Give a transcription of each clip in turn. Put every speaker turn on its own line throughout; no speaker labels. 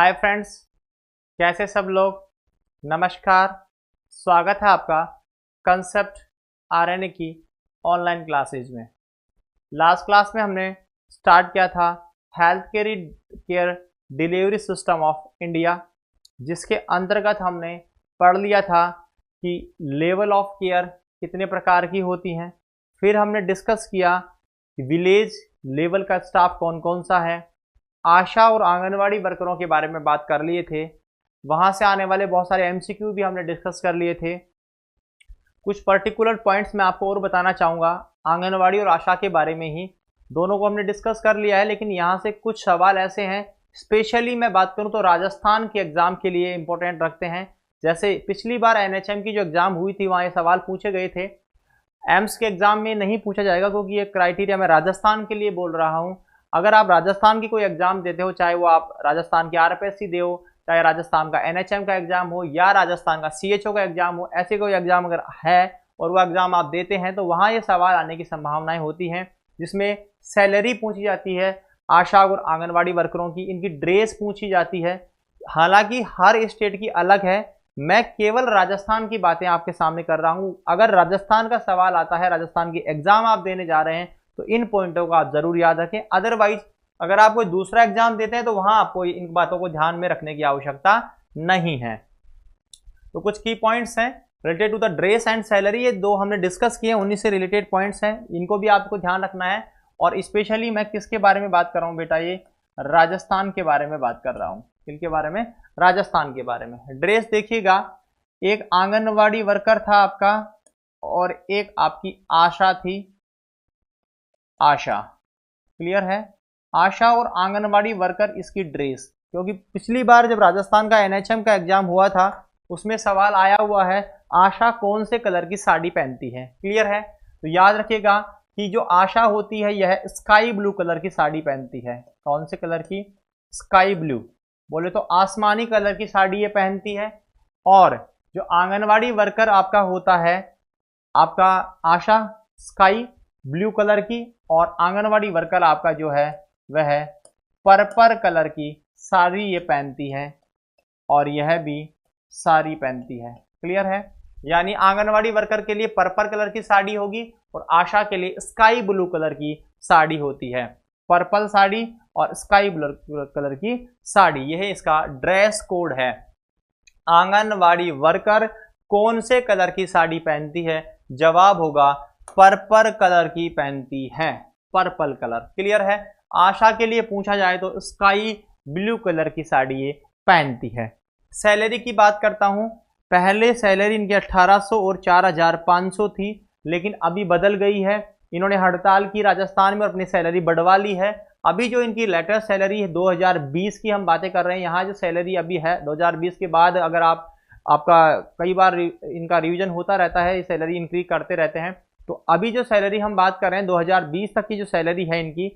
Hi friends, कैसे सब लोग। नमस्कार, स्वागत है आपका कंसेप्ट आरएनए की ऑनलाइन क्लासेज में। लास्ट क्लास में हमने स्टार्ट किया था health care delivery system of India, जिसके अंतर्गत हमने पढ़ लिया था कि लेवल ऑफ केयर कितने प्रकार की होती हैं। फिर हमने डिस्कस किया कि विलेज लेवल का स्टाफ कौन कौन सा है। आशा और आंगनवाड़ी वर्करों के बारे में बात कर लिए थे। वहाँ से आने वाले बहुत सारे एमसीक्यू भी हमने डिस्कस कर लिए थे। कुछ पर्टिकुलर पॉइंट्स मैं आपको और बताना चाहूँगा आंगनवाड़ी और आशा के बारे में ही। दोनों को हमने डिस्कस कर लिया है, लेकिन यहाँ से कुछ सवाल ऐसे हैं, स्पेशली मैं बात करूँ तो राजस्थान के एग्ज़ाम के लिए इंपॉर्टेंट रखते हैं। जैसे पिछली बार एनएचएम की जो एग्ज़ाम हुई थी, वहाँ ये सवाल पूछे गए थे। एम्स के एग्ज़ाम में नहीं पूछा जाएगा, क्योंकि ये क्राइटेरिया मैं राजस्थान के लिए बोल रहा हूँ। अगर आप राजस्थान की कोई एग्जाम देते हो, चाहे वो आप राजस्थान की आरपीएससी दे हो, चाहे राजस्थान का एनएचएम का एग्जाम हो, या राजस्थान का सीएचओ का एग्जाम हो, ऐसे कोई एग्जाम अगर है और वो एग्जाम आप देते हैं, तो वहाँ ये सवाल आने की संभावनाएं होती हैं, जिसमें सैलरी पूछी जाती है आशा और आंगनवाड़ी वर्करों की, इनकी ड्रेस पूछी जाती है। हालांकि हर स्टेट की अलग है, मैं केवल राजस्थान की बातें आपके सामने कर रहा हूँ। अगर राजस्थान का सवाल आता है, राजस्थान की एग्जाम आप देने जा रहे हैं, तो इन पॉइंटों को आप जरूर याद रखें। अदरवाइज अगर आप कोई दूसरा एग्जाम देते हैं, तो वहां आपको इन बातों को ध्यान में रखने की आवश्यकता नहीं है। तो कुछ की पॉइंट्स हैं related to the dress and salary, ये दो हमने डिस्कस किए, उन्हीं से रिलेटेड पॉइंट्स हैं, इनको भी आपको ध्यान रखना है। और स्पेशली मैं किसके बारे में बात कर रहा हूँ बेटा, ये राजस्थान के बारे में बात कर रहा हूँ। किसके बारे में? राजस्थान के बारे में। ड्रेस देखिएगा, एक आंगनवाड़ी वर्कर था आपका, और एक आपकी आशा थी। आशा क्लियर है? आशा और आंगनवाड़ी वर्कर, इसकी ड्रेस, क्योंकि पिछली बार जब राजस्थान का एनएचएम का एग्जाम हुआ था, उसमें सवाल आया हुआ है आशा कौन से कलर की साड़ी पहनती है। क्लियर है? तो याद रखिएगा कि जो आशा होती है, यह स्काई ब्लू कलर की साड़ी पहनती है। कौन से कलर की? स्काई ब्लू, बोले तो आसमानी कलर की साड़ी ये पहनती है। और जो आंगनवाड़ी वर्कर आपका होता है, आपका आशा स्काई ब्लू कलर की, और आंगनवाड़ी वर्कर आपका जो है वह पर्पल कलर की साड़ी ये पहनती है, और यह भी साड़ी पहनती है। क्लियर है? यानी आंगनवाड़ी वर्कर के लिए पर्पल कलर की साड़ी होगी, और आशा के लिए स्काई ब्लू कलर की साड़ी होती है। पर्पल साड़ी और स्काई ब्लू कलर की साड़ी, यह इसका ड्रेस कोड है। आंगनवाड़ी वर्कर कौन से कलर की साड़ी पहनती है? जवाब होगा पर्पल कलर की पहनती है, पर्पल कलर। क्लियर है? आशा के लिए पूछा जाए तो स्काई ब्लू कलर की साड़ी ये पहनती है। सैलरी की बात करता हूं। पहले सैलरी इनकी 1800 और 4500 थी, लेकिन अभी बदल गई है। इन्होंने हड़ताल की राजस्थान में और अपनी सैलरी बढ़वा ली है। अभी जो इनकी लेटेस्ट सैलरी है 2020 की हम बातें कर रहे हैं। यहाँ जो सैलरी अभी है 2020 के बाद, अगर आपका कई बार इनका रिवीजन होता रहता है, सैलरी इंक्रीज करते रहते हैं। तो अभी जो सैलरी हम बात कर रहे हैं 2020 तक की जो सैलरी है इनकी,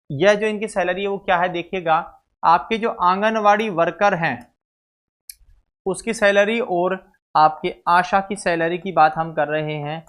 यह जो इनकी सैलरी है वो क्या है देखिएगा। आपके जो आंगनवाड़ी वर्कर हैं उसकी सैलरी और आपके आशा की सैलरी की बात हम कर रहे हैं।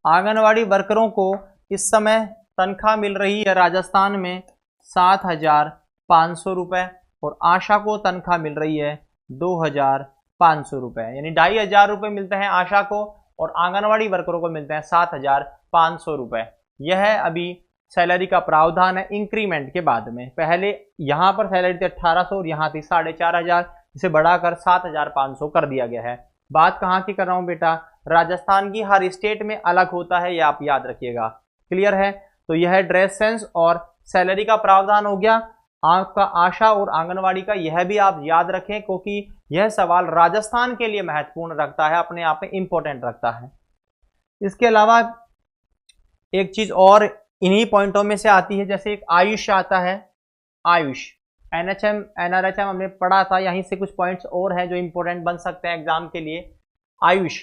आंगनवाड़ी वर्करों को इस समय तनख्वाह मिल रही है राजस्थान में 7500 रुपये, और आशा को तनख्वाह मिल रही है 2500 रुपये, यानी 2500 रुपये मिलते हैं आशा को, और आंगनवाड़ी वर्करों को मिलते हैं 7500 रुपये। यह अभी सैलरी का प्रावधान है इंक्रीमेंट के बाद में। पहले यहाँ पर सैलरी थी 1800 और यहाँ थी 4500, इसे बढ़ाकर 7500 कर दिया गया है। बात कहाँ की कर रहा हूँ बेटा? राजस्थान की। हर स्टेट में अलग होता है, ये आप याद रखिएगा। क्लियर है? तो यह ड्रेस सेंस और सैलरी का प्रावधान हो गया आपका आशा और आंगनवाड़ी का। यह भी आप याद रखें, क्योंकि यह सवाल राजस्थान के लिए महत्वपूर्ण रखता है, अपने आप में इंपॉर्टेंट रखता है। इसके अलावा एक चीज और इन्हीं पॉइंटों में से आती है, जैसे एक आयुष आता है। आयुष एनएचएम एनआरएचएम हमने पढ़ा था, यहीं से कुछ पॉइंट्स और हैं जो इंपॉर्टेंट बन सकते हैं एग्जाम के लिए। आयुष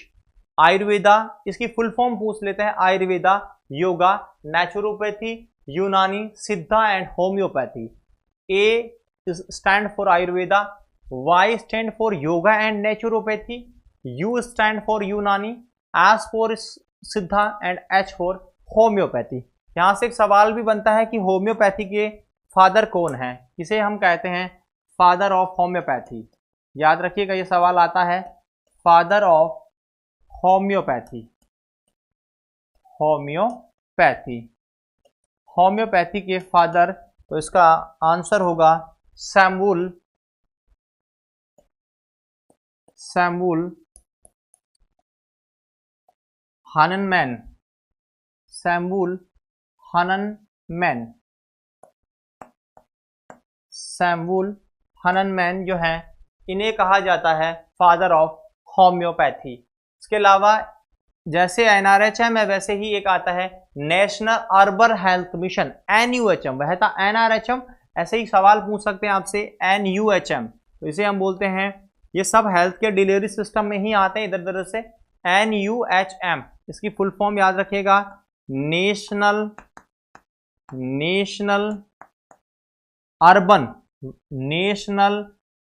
आयुर्वेदा, इसकी फुल फॉर्म पूछ लेते हैं। Ayurveda, yoga, naturopathy, Unani, Siddha and homeopathy. A stand for Ayurveda, Y stand for yoga and naturopathy, U stand for Unani, S for Siddha and H for homeopathy. यहां से एक सवाल भी बनता है कि होम्योपैथी के फादर कौन है? इसे हम कहते हैं फादर ऑफ होम्योपैथी। याद रखिएगा ये सवाल आता है, father of homeopathy. Homeopathy, homeopathy के फादर, तो इसका आंसर होगा सैमुअल हननमैन। सैमुअल हननमैन, सैमुअल हननमैन जो है, इन्हें कहा जाता है फादर ऑफ होम्योपैथी। इसके अलावा जैसे एनआरएचएम है वैसे ही एक आता है national urban health mission, NUHM. वह था एनआरएचएम, ऐसे ही सवाल पूछ सकते हैं आपसे एनयूएचएम, तो इसे हम बोलते हैं, ये सब हेल्थ के डिलीवरी सिस्टम में ही आते हैं इधर उधर से। एनयूएचएम, इसकी फुल फॉर्म याद रखिएगा, नेशनल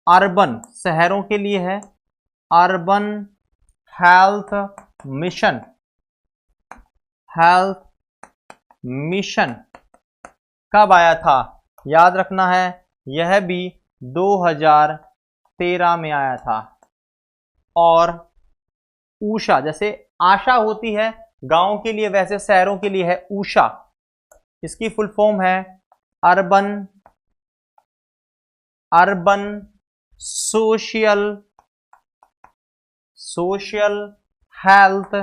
अर्बन शहरों के लिए है, अर्बन हेल्थ मिशन कब आया था? याद रखना है, यह भी 2013 में आया था। और ऊषा, जैसे आशा होती है गांव के लिए वैसे शहरों के लिए है ऊषा, इसकी फुल फॉर्म है अर्बन सोशल हेल्थ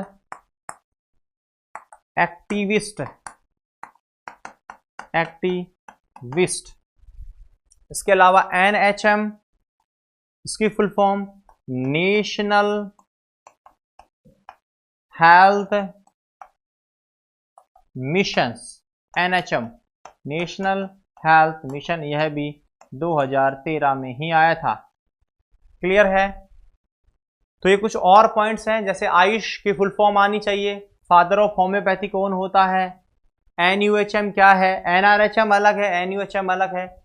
एक्टिविस्ट। इसके अलावा एनएचएम, इसकी full form national health missions. NHM, national health mission, यह भी 2013 में ही आया था। क्लियर है? तो ये कुछ और पॉइंट्स हैं, जैसे आयुष की फुल फॉर्म आनी चाहिए, फादर ऑफ होम्योपैथी कौन होता है, एनयूएचएम क्या है, एनआरएचएम अलग है, एनयूएचएम अलग है,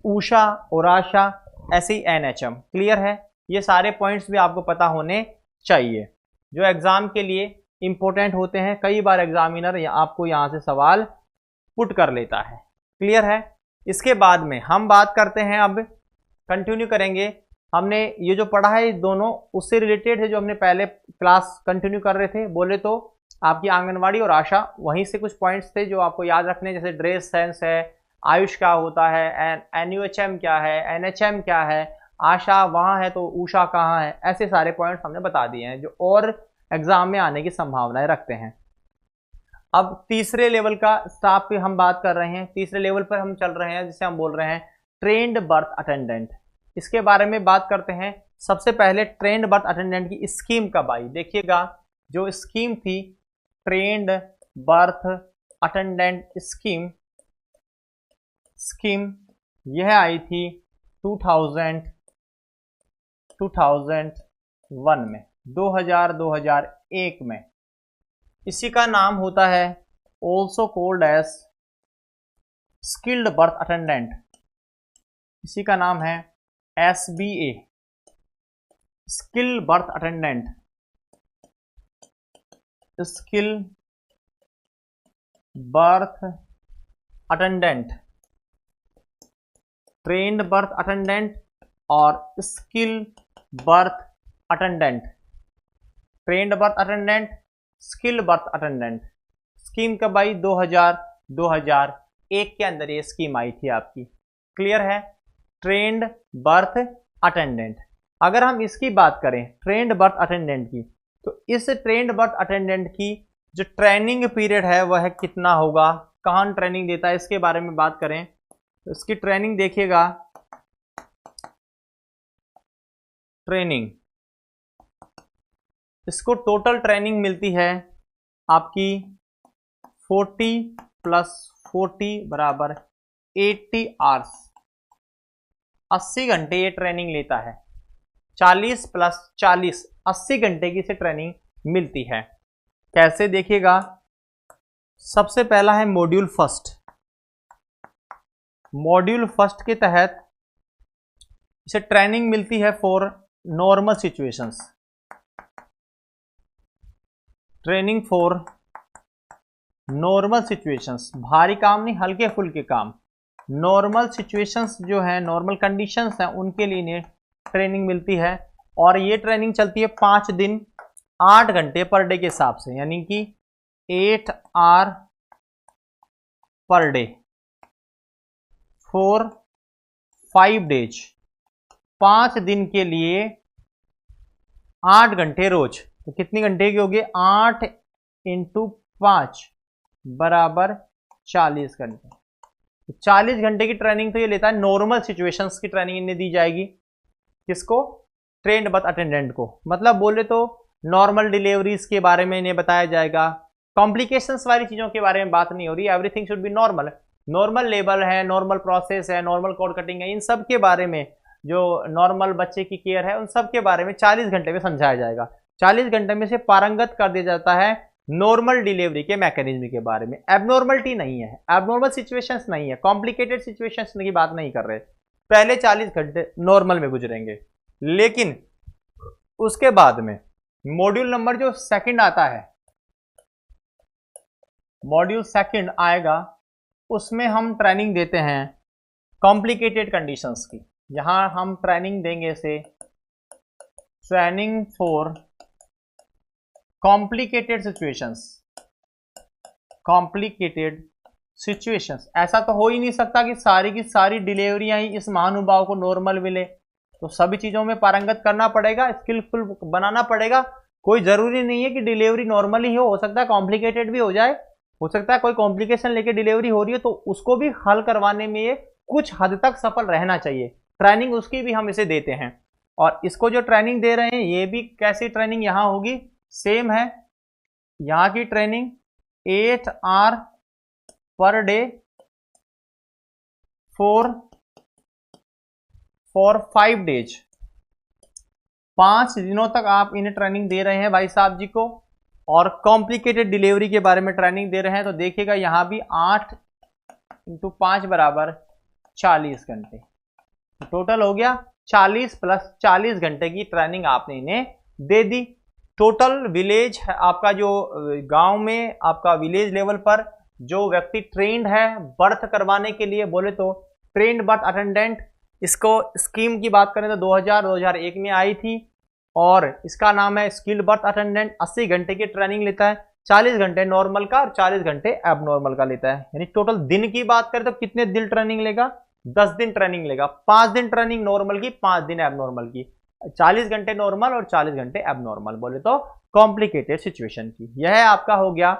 ऊषा और आशा, ऐसे ही एनएचएम। क्लियर है? ये सारे पॉइंट्स भी आपको पता होने चाहिए जो एग्जाम के लिए इंपॉर्टेंट होते हैं। कई बार एग्जामिनर आपको यहाँ से सवाल पुट कर लेता है। क्लियर है? इसके बाद में हम बात करते हैं, अब कंटिन्यू करेंगे। हमने ये जो पढ़ा है दोनों उससे रिलेटेड है, जो हमने पहले क्लास कंटिन्यू कर रहे थे, बोले तो आपकी आंगनवाड़ी और आशा, वहीं से कुछ पॉइंट्स थे जो आपको याद रखने, जैसे ड्रेस सेंस है, आयुष क्या होता है, एनयूएचएम क्या है, एनएचएम क्या है, आशा वहाँ है तो ऊषा कहाँ है, ऐसे सारे पॉइंट्स हमने बता दिए हैं जो और एग्जाम में आने की संभावनाएं रखते हैं। अब तीसरे लेवल का स्टाफ की हम बात कर रहे हैं, तीसरे लेवल पर हम चल रहे हैं, जिसे हम बोल रहे हैं ट्रेन्ड बर्थ अटेंडेंट। इसके बारे में बात करते हैं। सबसे पहले ट्रेन्ड बर्थ अटेंडेंट की स्कीम कब आई? देखिएगा, जो स्कीम थी ट्रेन्ड बर्थ अटेंडेंट स्कीम यह आई थी 2001 में, 2001 में। इसी का नाम होता है also called as skilled birth attendant. इसी का नाम है SBA, skill birth attendant, skill birth attendant, trained birth attendant और skill birth attendant. Trained birth attendant, skill birth attendant. Scheme कब आई? 2001 के अंदर ये स्कीम आई थी आपकी। क्लियर है? Trained birth attendant. अगर हम इसकी बात करें ट्रेन्ड बर्थ अटेंडेंट की, तो इस ट्रेन्ड बर्थ अटेंडेंट की जो ट्रेनिंग पीरियड है वह कितना होगा, कहाँ ट्रेनिंग देता है, इसके बारे में बात करें तो इसकी ट्रेनिंग देखिएगा। ट्रेनिंग, इसको टोटल ट्रेनिंग मिलती है आपकी 40 + 40 = 80 आवर्स, 80 घंटे ये ट्रेनिंग लेता है। 40 + 40 80 घंटे की इसे ट्रेनिंग मिलती है। कैसे? देखिएगा, सबसे पहला है मॉड्यूल फर्स्ट। मॉड्यूल फर्स्ट के तहत इसे ट्रेनिंग मिलती है for normal situations. Training for normal situations, भारी काम नहीं, हल्के फुल्के काम, नॉर्मल सिचुएशंस जो है, नॉर्मल कंडीशंस हैं, उनके लिए इन्हें ट्रेनिंग मिलती है। और ये ट्रेनिंग चलती है 5 दिन 8 घंटे पर डे के हिसाब से, यानी कि 8 hour per day for 5 days, 5 दिन के लिए 8 घंटे रोज। तो कितनी घंटे की होगी? 8 इंटू 5 बराबर 40 घंटे। 40 घंटे की ट्रेनिंग तो ये लेता है। नॉर्मल सिचुएशंस की ट्रेनिंग इन्हें दी जाएगी। किसको? ट्रेन्ड बर्थ अटेंडेंट को। मतलब बोले तो नॉर्मल डिलीवरीज के बारे में इन्हें बताया जाएगा। कॉम्प्लिकेशंस वाली चीज़ों के बारे में बात नहीं हो रही। Everything should be normal. Normal label है, नॉर्मल प्रोसेस है, नॉर्मल कोड कटिंग है, इन सब के बारे में, जो नॉर्मल बच्चे की केयर है, उन सब के बारे में 40 घंटे में समझाया जाएगा। 40 घंटे में से पारंगत कर दिया जाता है नॉर्मल डिलीवरी के मैकेनिज्म के बारे में। एबनॉर्मलिटी नहीं है, एबनॉर्मल सिचुएशंस नहीं है, कॉम्प्लिकेटेड सिचुएशंस की बात नहीं कर रहे। पहले 40 घंटे नॉर्मल में गुजरेंगे, लेकिन उसके बाद में मॉड्यूल नंबर जो सेकंड आता है, मॉड्यूल सेकंड आएगा, उसमें हम ट्रेनिंग देते हैं कॉम्प्लिकेटेड कंडीशंस की। यहां हम ट्रेनिंग देंगे से training for complicated situations. Complicated situations, ऐसा तो हो ही नहीं सकता कि सारी की सारी डिलीवरियां ही इस महानुभाव को नॉर्मल मिले। तो सभी चीजों में पारंगत करना पड़ेगा, स्किलफुल बनाना पड़ेगा। कोई जरूरी नहीं है कि डिलीवरी नॉर्मल ही हो सकता है कॉम्प्लिकेटेड भी हो जाए। हो सकता है कोई कॉम्प्लिकेशन लेके डिलीवरी हो रही है, तो उसको भी हल करवाने में ये कुछ हद तक सफल रहना चाहिए। ट्रेनिंग उसकी भी हम इसे देते हैं। और इसको जो ट्रेनिंग दे रहे हैं, ये भी कैसी ट्रेनिंग यहाँ होगी? सेम है। यहाँ की training 8 hour per day for 5 days. 5 दिनों तक आप इन्हें ट्रेनिंग दे रहे हैं भाई साहब जी को, और कॉम्प्लिकेटेड डिलीवरी के बारे में ट्रेनिंग दे रहे हैं। तो देखिएगा यहाँ भी 8 इंटू 5 बराबर 40 घंटे। टोटल हो गया 40 प्लस 40 घंटे की ट्रेनिंग आपने इन्हें दे दी। टोटल विलेज है आपका, जो गांव में आपका विलेज लेवल पर जो व्यक्ति ट्रेंड है बर्थ करवाने के लिए, बोले तो ट्रेंड बर्थ अटेंडेंट, इसको स्कीम की बात करें तो 2001 में आई थी, और इसका नाम है स्किल्ड बर्थ अटेंडेंट। 80 घंटे की ट्रेनिंग लेता है, 40 घंटे नॉर्मल का और 40 घंटे एबनॉर्मल का लेता है। यानी टोटल दिन की बात करें तो कितने दिन ट्रेनिंग लेगा? 10 दिन ट्रेनिंग लेगा। 5 दिन ट्रेनिंग नॉर्मल की, 5 दिन एबनॉर्मल की। 40 घंटे नॉर्मल और 40 घंटे एबनॉर्मल, बोले तो कॉम्प्लिकेटेड सिचुएशन की। यह आपका हो गया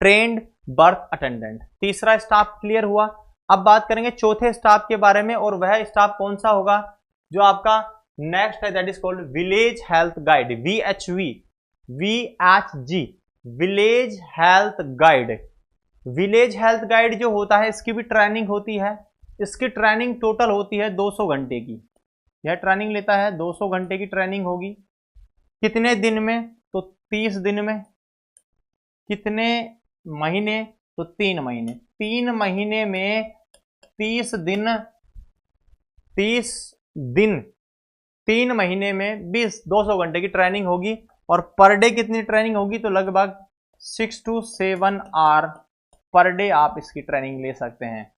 ट्रेंड बर्थ अटेंडेंट। तीसरा स्टाफ क्लियर हुआ। अब बात करेंगे चौथे स्टाफ के बारे में, और वह स्टाफ कौन सा होगा? जो आपका नेक्स्ट है, that is called village health guide, VHV, VHG, village health guide. Village health guide जो होता है, इसकी भी ट्रेनिंग होती है। इसकी ट्रेनिंग टोटल होती है 200 घंटे की। यह ट्रेनिंग लेता है 200 घंटे की ट्रेनिंग होगी। कितने दिन में? तो 30 दिन में। कितने महीने? तो 3 महीने। 3 महीने में 30 दिन, 3 महीने में 200 घंटे की ट्रेनिंग होगी। और पर डे कितनी ट्रेनिंग होगी? तो लगभग 6 to 7 आवर पर डे आप इसकी ट्रेनिंग ले सकते हैं।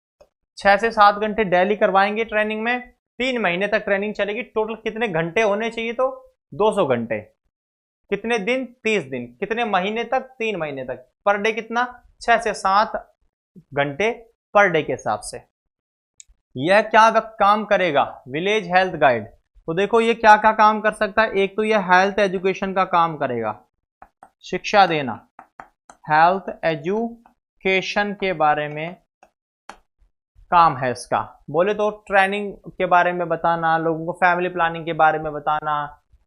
6 से 7 घंटे डेली करवाएंगे ट्रेनिंग में। 3 महीने तक ट्रेनिंग चलेगी। टोटल कितने घंटे होने चाहिए? तो 200 घंटे। कितने दिन? 30 दिन। कितने महीने तक? 3 महीने तक। पर डे कितना? 6 से 7 घंटे पर डे के हिसाब से। यह क्या काम करेगा? Village health guide. तो देखो ये क्या क्या काम कर सकता है। एक तो यह हेल्थ एजुकेशन का काम करेगा, शिक्षा देना, हेल्थ एजुकेशन के बारे में काम है इसका। बोले तो ट्रेनिंग के बारे में बताना, लोगों को फैमिली प्लानिंग के बारे में बताना,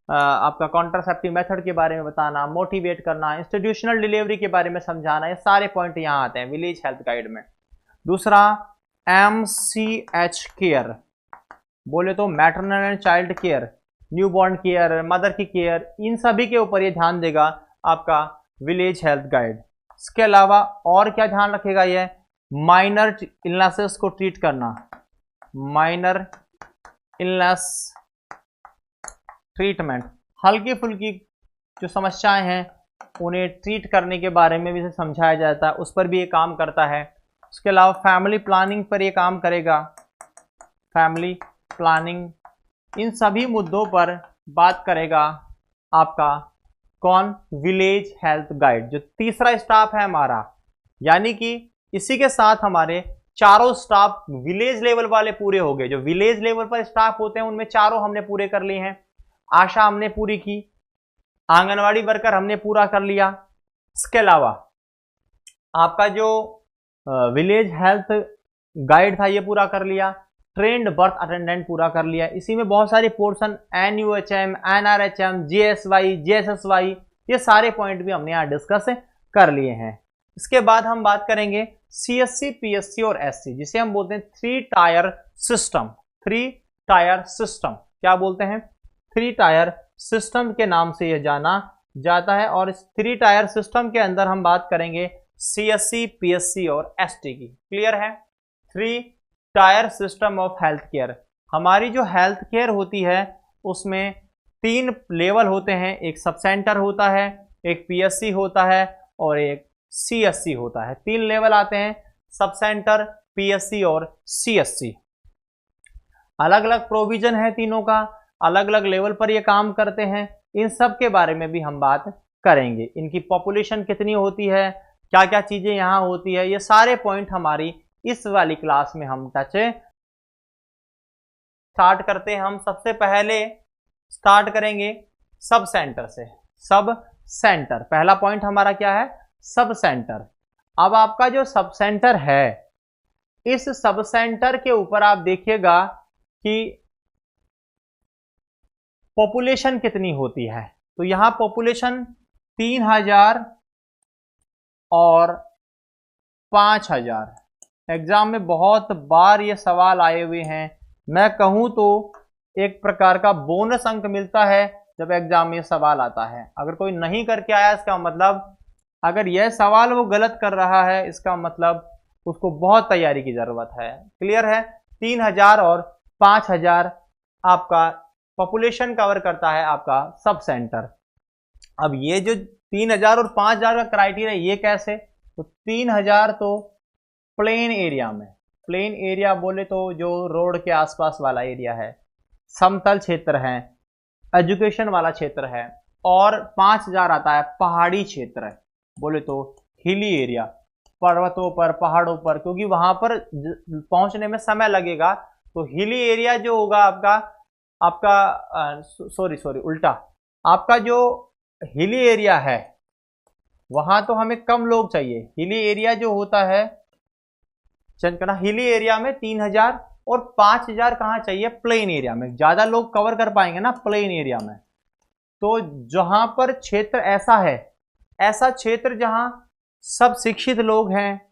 आपका कॉन्ट्रासेप्टिव मेथड के बारे में बताना, मोटिवेट करना, इंस्टीट्यूशनल डिलीवरी के बारे में समझाना, ये सारे पॉइंट यहाँ आते हैं विलेज हेल्थ गाइड में। दूसरा MCH केयर, बोले तो maternal and child care, newborn care, mother की केयर, इन सभी के ऊपर ये ध्यान देगा आपका विलेज हेल्थ गाइड। इसके अलावा और क्या ध्यान रखेगा? ये माइनर इलनेसेस को ट्रीट करना, माइनर इलनेस ट्रीटमेंट, हल्की फुल्की जो समस्याएं हैं उन्हें ट्रीट करने के बारे में भी समझाया जाता है, उस पर भी ये काम करता है। उसके अलावा फैमिली प्लानिंग पर ये काम करेगा, फैमिली प्लानिंग, इन सभी मुद्दों पर बात करेगा आपका कौन, विलेज हेल्थ गाइड, जो तीसरा स्टाफ है हमारा। यानी कि इसी के साथ हमारे चारों स्टाफ विलेज लेवल वाले पूरे हो गए। जो विलेज लेवल पर स्टाफ होते हैं उनमें चारों हमने पूरे कर लिए हैं। आशा हमने पूरी की, आंगनवाड़ी वर्कर हमने पूरा कर लिया। इसके अलावा आपका जो विलेज हेल्थ गाइड था ये पूरा कर लिया, ट्रेंड बर्थ अटेंडेंट पूरा कर लिया। इसी में बहुत सारे portion NUHM, NRHM, JSY, JSSY, ये सारे पॉइंट भी हमने यहाँ डिस्कस कर लिए हैं। इसके बाद हम बात करेंगे CSC, PSC और SC, जिसे हम बोलते हैं 3 टायर सिस्टम। 3 टायर सिस्टम क्या बोलते हैं? 3 टायर सिस्टम के नाम से यह जाना जाता है। और इस 3 टायर सिस्टम के अंदर हम बात करेंगे CSC, PSC और ST की। क्लियर है? 3 tier system of health care. हमारी जो हेल्थ केयर होती है उसमें 3 लेवल होते हैं। एक सब सेंटर होता है, एक PSC होता है और एक CSC होता है। 3 लेवल आते हैं, सब सेंटर, PSC और CSC। अलग अलग प्रोविजन है तीनों का, अलग अलग लेवल पर ये काम करते हैं। इन सब के बारे में भी हम बात करेंगे। इनकी पॉपुलेशन कितनी होती है, क्या क्या चीजें यहाँ होती है, ये सारे पॉइंट हमारी इस वाली क्लास में हम टच स्टार्ट करते हैं। हम सबसे पहले स्टार्ट करेंगे सब सेंटर से। सब सेंटर, पहला पॉइंट हमारा क्या है? Sub centre. अब आपका जो सब सेंटर है, इस सब सेंटर के ऊपर आप देखिएगा कि पॉपुलेशन कितनी होती है। तो यहां पॉपुलेशन 3000 और 5000। एग्जाम में बहुत बार ये सवाल आए हुए हैं। मैं कहूं तो एक प्रकार का बोनस अंक मिलता है जब एग्जाम में सवाल आता है। अगर कोई नहीं करके आया, इसका मतलब अगर यह सवाल वो गलत कर रहा है, इसका मतलब उसको बहुत तैयारी की जरूरत है। क्लियर है? 3000 और 5000 आपका पॉपुलेशन कवर करता है आपका सब सेंटर। अब ये जो 3000 और 5000 का क्राइटेरिया, ये कैसे? तो 3000 तो प्लेन एरिया में, प्लेन एरिया बोले तो जो रोड के आसपास वाला एरिया है, समतल क्षेत्र है, एजुकेशन वाला क्षेत्र है। और 5000 आता है पहाड़ी क्षेत्र है, बोले तो हिली एरिया, पर्वतों पर, पहाड़ों पर, क्योंकि वहां पर पहुंचने में समय लगेगा। तो हिली एरिया जो होगा आपका सॉरी उल्टा, आपका जो हिली एरिया है वहां तो हमें कम लोग चाहिए। हिली एरिया जो होता है चंदकना, हिली एरिया में 3000 और 5000 कहाँ चाहिए? प्लेन एरिया में। ज्यादा लोग कवर कर पाएंगे ना प्लेन एरिया में। तो जहां पर क्षेत्र ऐसा है, ऐसा क्षेत्र जहां सब शिक्षित लोग हैं,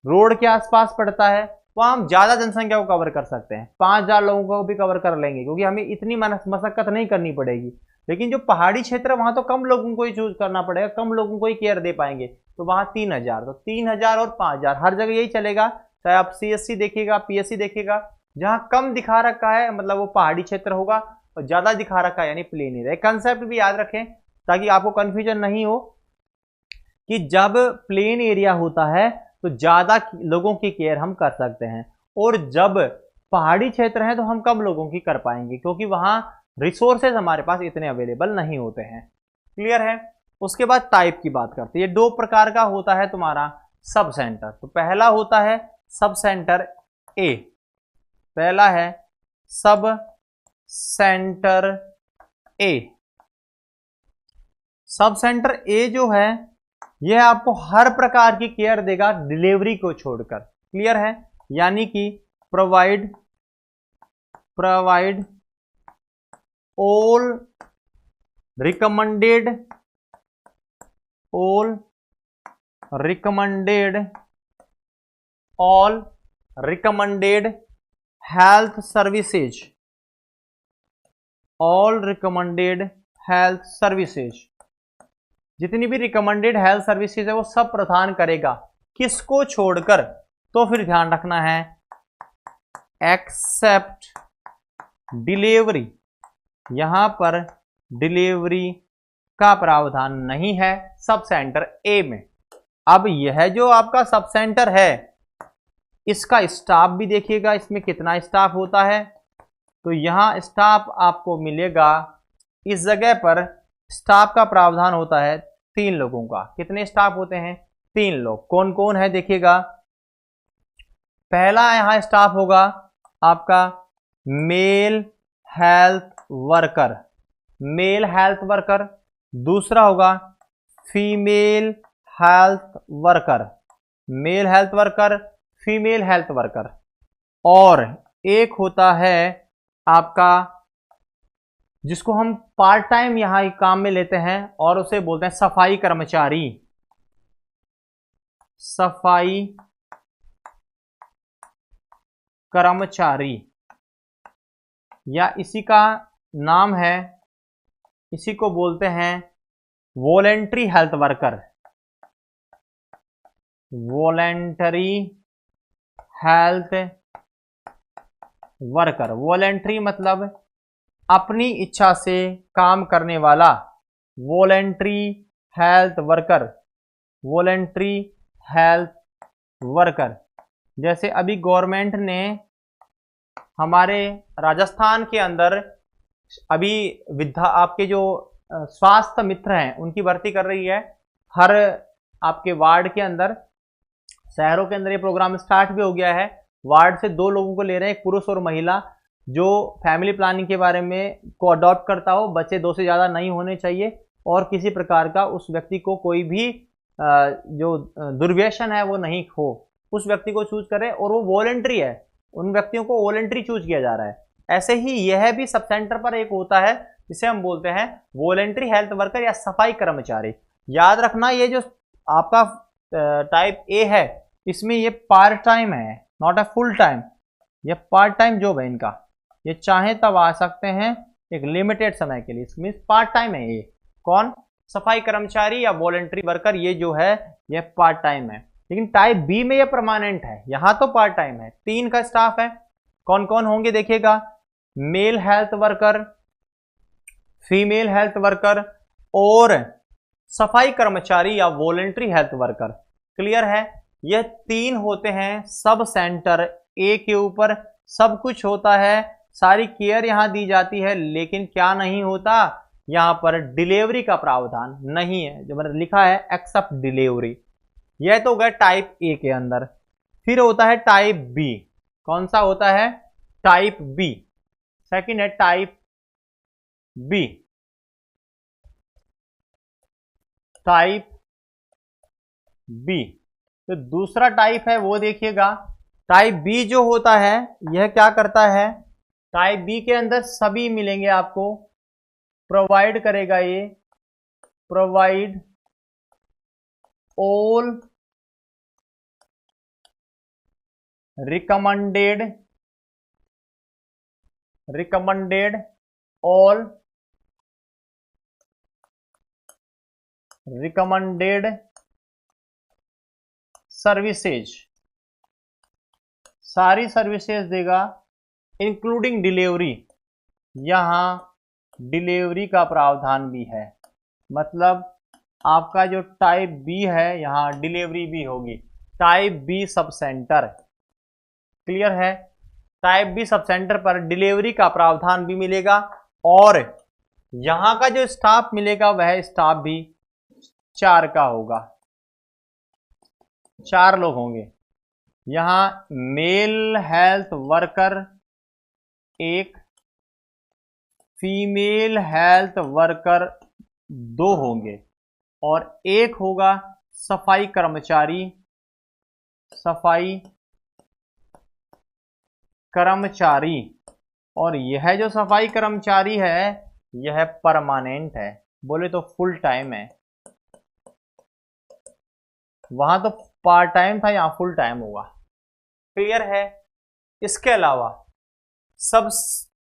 रोड के आसपास पड़ता है, वहां हम ज्यादा जनसंख्या को कवर कर सकते हैं। 5000 लोगों को भी कवर कर लेंगे, क्योंकि हमें इतनी मशक्कत नहीं करनी पड़ेगी। लेकिन जो पहाड़ी क्षेत्र है वहां तो कम लोगों को ही चूज करना पड़ेगा, कम लोगों को ही केयर दे पाएंगे। तो वहां 3000, तो 3000 और 5000 हर जगह यही चलेगा। चाहे आप CSC देखिएगा, PSC देखिएगा, जहां कम दिखा रखा है मतलब वो पहाड़ी क्षेत्र होगा, और ज्यादा दिखा रखा है यानी प्लेन एरिया। कंसेप्ट भी याद रखें ताकि आपको कंफ्यूजन नहीं हो कि जब प्लेन एरिया होता है तो ज्यादा लोगों की केयर हम कर सकते हैं, और जब पहाड़ी क्षेत्र है तो हम कम लोगों की कर पाएंगे, क्योंकि वहां रिसोर्सेज हमारे पास इतने अवेलेबल नहीं होते हैं। क्लियर है? उसके बाद टाइप की बात करते हैं। ये 2 प्रकार का होता है तुम्हारा सब सेंटर। तो पहला होता है सब सेंटर ए, पहला है सब सेंटर ए। सब सेंटर ए जो है यह आपको हर प्रकार की केयर देगा डिलीवरी को छोड़कर। क्लियर है? यानी कि provide all recommended health services, जितनी भी रिकमेंडेड हेल्थ सर्विसेज है वो सब प्रदान करेगा। किसको छोड़कर? तो फिर ध्यान रखना है, एक्सेप्ट डिलीवरी। यहां पर डिलीवरी का प्रावधान नहीं है सब सेंटर ए में। अब यह जो आपका सब सेंटर है इसका स्टाफ भी देखिएगा, इसमें कितना स्टाफ होता है। तो यहाँ स्टाफ आपको मिलेगा, इस जगह पर स्टाफ का प्रावधान होता है 3 लोगों का। कितने स्टाफ होते हैं? 3 लोग। कौन कौन है देखिएगा। पहला यहाँ स्टाफ होगा आपका male health worker, male health worker. दूसरा होगा female health worker, male health worker, female health worker. और एक होता है आपका, जिसको हम पार्ट टाइम यहां काम में लेते हैं और उसे बोलते हैं सफाई कर्मचारी, सफाई कर्मचारी, या इसी का नाम है, इसी को बोलते हैं voluntary health worker, voluntary health worker. Voluntary मतलब अपनी इच्छा से काम करने वाला, voluntary health worker, voluntary health worker. जैसे अभी गवर्नमेंट ने हमारे राजस्थान के अंदर अभी आपके जो स्वास्थ्य मित्र हैं उनकी भर्ती कर रही है। हर आपके वार्ड के अंदर, शहरों के अंदर ये प्रोग्राम स्टार्ट भी हो गया है। वार्ड से 2 लोगों को ले रहे हैं, एक पुरुष और महिला, जो फैमिली प्लानिंग के बारे में को अडॉप्ट करता हो। बच्चे 2 से ज़्यादा नहीं होने चाहिए और किसी प्रकार का उस व्यक्ति को कोई भी जो दुर्व्यसन है वो नहीं हो, उस व्यक्ति को चूज करें। और वो वॉलेंट्री है, उन व्यक्तियों को वॉलेंट्री चूज किया जा रहा है। ऐसे ही यह भी सब सेंटर पर एक होता है जिसे हम बोलते हैं वॉलेंट्री हेल्थ वर्कर या सफाई कर्मचारी। याद रखना, ये जो आपका टाइप ए है इसमें ये पार्ट टाइम है, नॉट अ फुल टाइम। ये पार्ट टाइम जॉब है इनका, ये चाहे तब आ सकते हैं एक लिमिटेड समय के लिए। इसमें पार्ट टाइम है। ये कौन? सफाई कर्मचारी या वॉलेंट्री वर्कर, ये जो है ये पार्ट टाइम है। लेकिन टाइप बी में ये परमानेंट है, यहां तो पार्ट टाइम है। 3 का स्टाफ है। कौन कौन होंगे देखिएगा, male health worker, female health worker और सफाई कर्मचारी या वॉलेंट्री हेल्थ वर्कर। क्लियर है? ये 3 होते हैं सब सेंटर ए के ऊपर। सब कुछ होता है, सारी केयर यहां दी जाती है, लेकिन क्या नहीं होता, यहां पर डिलीवरी का प्रावधान नहीं है। जो मैंने लिखा है एक्सेप्ट डिलीवरी। यह तो गया टाइप ए के अंदर। फिर होता है टाइप बी। कौन सा होता है? Type B. सेकंड है टाइप बी, टाइप बी। तो दूसरा टाइप है वो देखिएगा। टाइप बी जो होता है यह क्या करता है, टाइप बी के अंदर सभी मिलेंगे आपको, प्रोवाइड करेगा ये, provide all recommended all recommended services, सारी सर्विसेज देगा इंक्लूडिंग डिलीवरी। यहां डिलीवरी का प्रावधान भी है, मतलब आपका जो टाइप बी है यहां डिलीवरी भी होगी। Type B sub centre, clear है? टाइप बी सब सेंटर पर डिलीवरी का प्रावधान भी मिलेगा और यहां का जो स्टाफ मिलेगा वह स्टाफ भी 4 का होगा। 4 लोग होंगे। यहां male health worker 1, female health worker 2 होंगे और 1 होगा सफाई कर्मचारी, सफाई कर्मचारी। और यह जो सफाई कर्मचारी है यह परमानेंट है, बोले तो फुल टाइम है। वहां तो पार्ट टाइम था, यहां फुल टाइम होगा। क्लियर है? इसके अलावा सब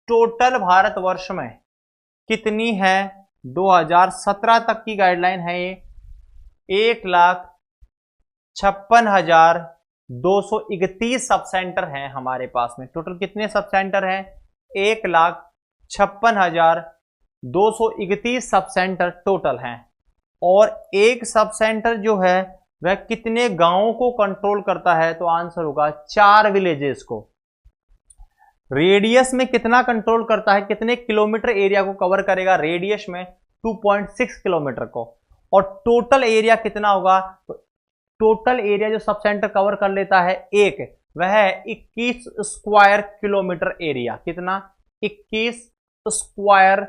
टोटल भारतवर्ष में कितनी है, 2017 तक की गाइडलाइन है ये, 1,56,231 सब सेंटर हैं हमारे पास में। टोटल कितने सब सेंटर हैं? 1,56,231 सब सेंटर टोटल हैं। और एक सब सेंटर जो है वह कितने गांवों को कंट्रोल करता है? तो आंसर होगा 4 विलेजेस को। रेडियस में कितना कंट्रोल करता है, कितने किलोमीटर एरिया को कवर करेगा? रेडियस में 2.6 किलोमीटर को। और टोटल एरिया कितना होगा? तो टोटल एरिया जो सब सेंटर कवर कर लेता है एक, वह है 21 स्क्वायर किलोमीटर एरिया। कितना? 21 स्क्वायर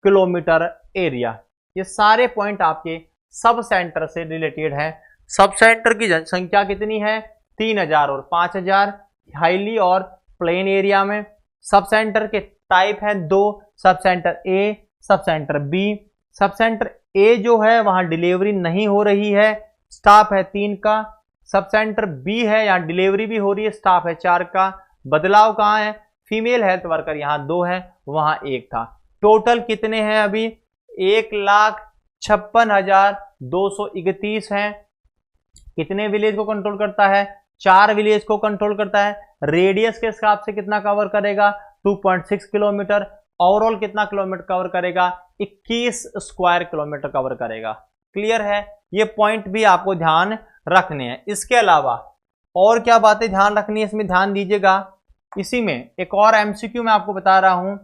किलोमीटर एरिया। ये सारे पॉइंट आपके सब सेंटर से रिलेटेड है। सब सेंटर की जनसंख्या कितनी है? 3000 और 5000 हाईली और प्लेन एरिया में। सब सेंटर के टाइप है दो, सब सेंटर ए, sub centre B. Sub centre ए जो है वहां डिलीवरी नहीं हो रही है, स्टाफ है 3 का। सब सेंटर बी है, यहां डिलीवरी भी हो रही है, स्टाफ है 4 का। बदलाव कहां है? फीमेल हेल्थ वर्कर यहां 2 है, वहां 1 था। टोटल कितने हैं अभी? 1,56,231 हैं। कितने विलेज को कंट्रोल करता है? 4 विलेज को कंट्रोल करता है। रेडियस के हिसाब से कितना कवर करेगा? 2.6 किलोमीटर। ओवरऑल कितना किलोमीटर कवर करेगा? 21 स्क्वायर किलोमीटर कवर करेगा। क्लियर है? ये पॉइंट भी आपको ध्यान रखने हैं। इसके अलावा और क्या बातें ध्यान रखनी है, इसमें ध्यान दीजिएगा। इसी में एक और एमसीक्यू मैं आपको बता रहा हूं।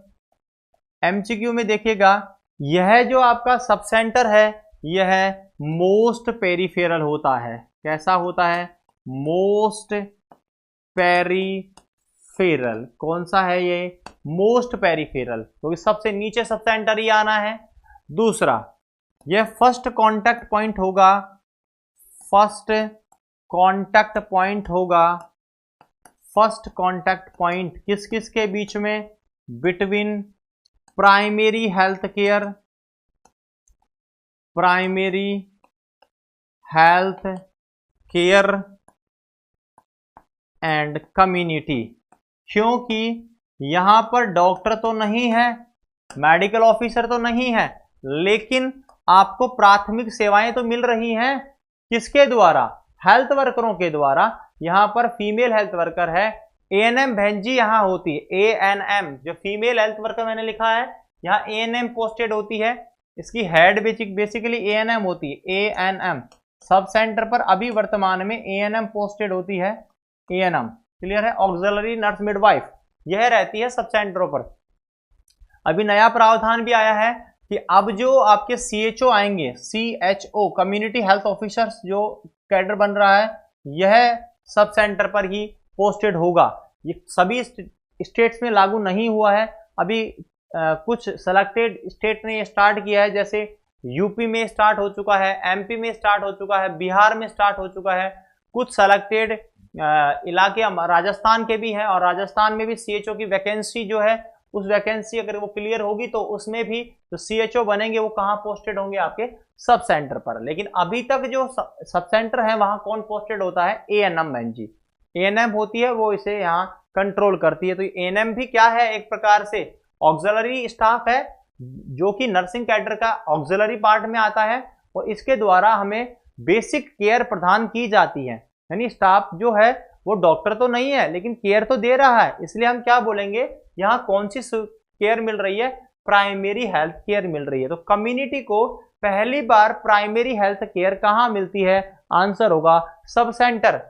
एमसीक्यू में देखिएगा, यह जो आपका सब सेंटर है यह मोस्ट पेरिफेरल होता है। कैसा होता है? Most peripheral. कौन सा है ये? मोस्ट पेरिफेरल, क्योंकि सबसे नीचे सब सेंटर ही आना है। दूसरा, यह फर्स्ट कांटेक्ट पॉइंट होगा। फर्स्ट कांटेक्ट पॉइंट होगा। फर्स्ट कांटेक्ट पॉइंट किस किस के बीच में? Between primary health care, primary health care and community. क्योंकि यहां पर डॉक्टर तो नहीं है, मेडिकल ऑफिसर तो नहीं है, लेकिन आपको प्राथमिक सेवाएं तो मिल रही हैं। किसके द्वारा? हेल्थ वर्करों के द्वारा। यहां पर फीमेल हेल्थ वर्कर है, एएनएम बहन जी यहां होती है। एएनएम जो फीमेल हेल्थ वर्कर मैंने लिखा है, यहां एएनएम पोस्टेड होती है। इसकी हेड बेसिकली एएनएम होती है। एएनएम सब सेंटर पर अभी वर्तमान में एएनएम पोस्टेड होती है। एएनएम क्लियर है? ऑक्सिलरी नर्स मिडवाइफ, यह रहती है सब सेंटरों पर। अभी नया प्रावधान भी आया है कि अब जो आपके सीएचओ आएंगे, सीएचओ कम्युनिटी हेल्थ ऑफिसर्स जो कैडर बन रहा है, यह सब सेंटर पर ही पोस्टेड होगा। ये सभी स्टेट्स में लागू नहीं हुआ है अभी। कुछ सेलेक्टेड स्टेट ने स्टार्ट किया है, जैसे यूपी में स्टार्ट हो चुका है, एमपी में स्टार्ट हो चुका है, बिहार में स्टार्ट हो चुका है। कुछ सेलेक्टेड इलाके राजस्थान के भी हैं, और राजस्थान में भी सीएचओ की वैकेंसी जो है, उस वैकेंसी अगर वो क्लियर होगी तो उसमें भी जो सीएचओ बनेंगे वो कहाँ पोस्टेड होंगे? आपके सब सेंटर पर। लेकिन अभी तक जो सब सेंटर है वहां कौन पोस्टेड होता है? एएनएम बहन जी। एएनएम होती है, वो इसे यहाँ कंट्रोल करती है। तो एएनएम भी क्या है? एक प्रकार से ऑक्सिलरी स्टाफ है, जो कि नर्सिंग कैडर का ऑक्सिलरी पार्ट में आता है, और इसके द्वारा हमें बेसिक केयर प्रदान की जाती है। यानी स्टाफ जो है वो डॉक्टर तो नहीं है, लेकिन केयर तो दे रहा है। इसलिए हम क्या बोलेंगे? यहाँ कौन सी केयर मिल रही है? प्राइमरी हेल्थ केयर मिल रही है। तो कम्युनिटी को पहली बार प्राइमरी हेल्थ केयर कहाँ मिलती है? आंसर होगा सब सेंटर।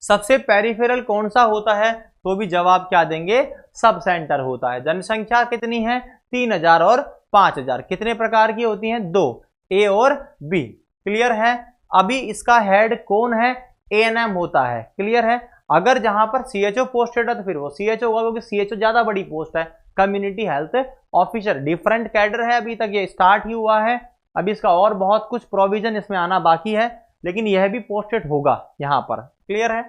सबसे पेरिफेरल कौन सा होता है? तो भी जवाब क्या देंगे? सब सेंटर होता है। जनसंख्या कितनी है? 3000 और 5000। कितने प्रकार की होती हैं? 2, ए और बी। क्लियर है? अभी इसका हेड कौन है? एएनएम होता है। क्लियर है? अगर जहां पर सीएचओ पोस्टेड है तो फिर वो सीएचओ होगा, क्योंकि सीएचओ ज्यादा बड़ी पोस्ट है। Community health officer different cadre है, अभी तक ये स्टार्ट ही हुआ है। अभी इसका और बहुत कुछ प्रोविजन इसमें आना बाकी है, लेकिन यह भी पोस्टेड होगा यहां पर। क्लियर है?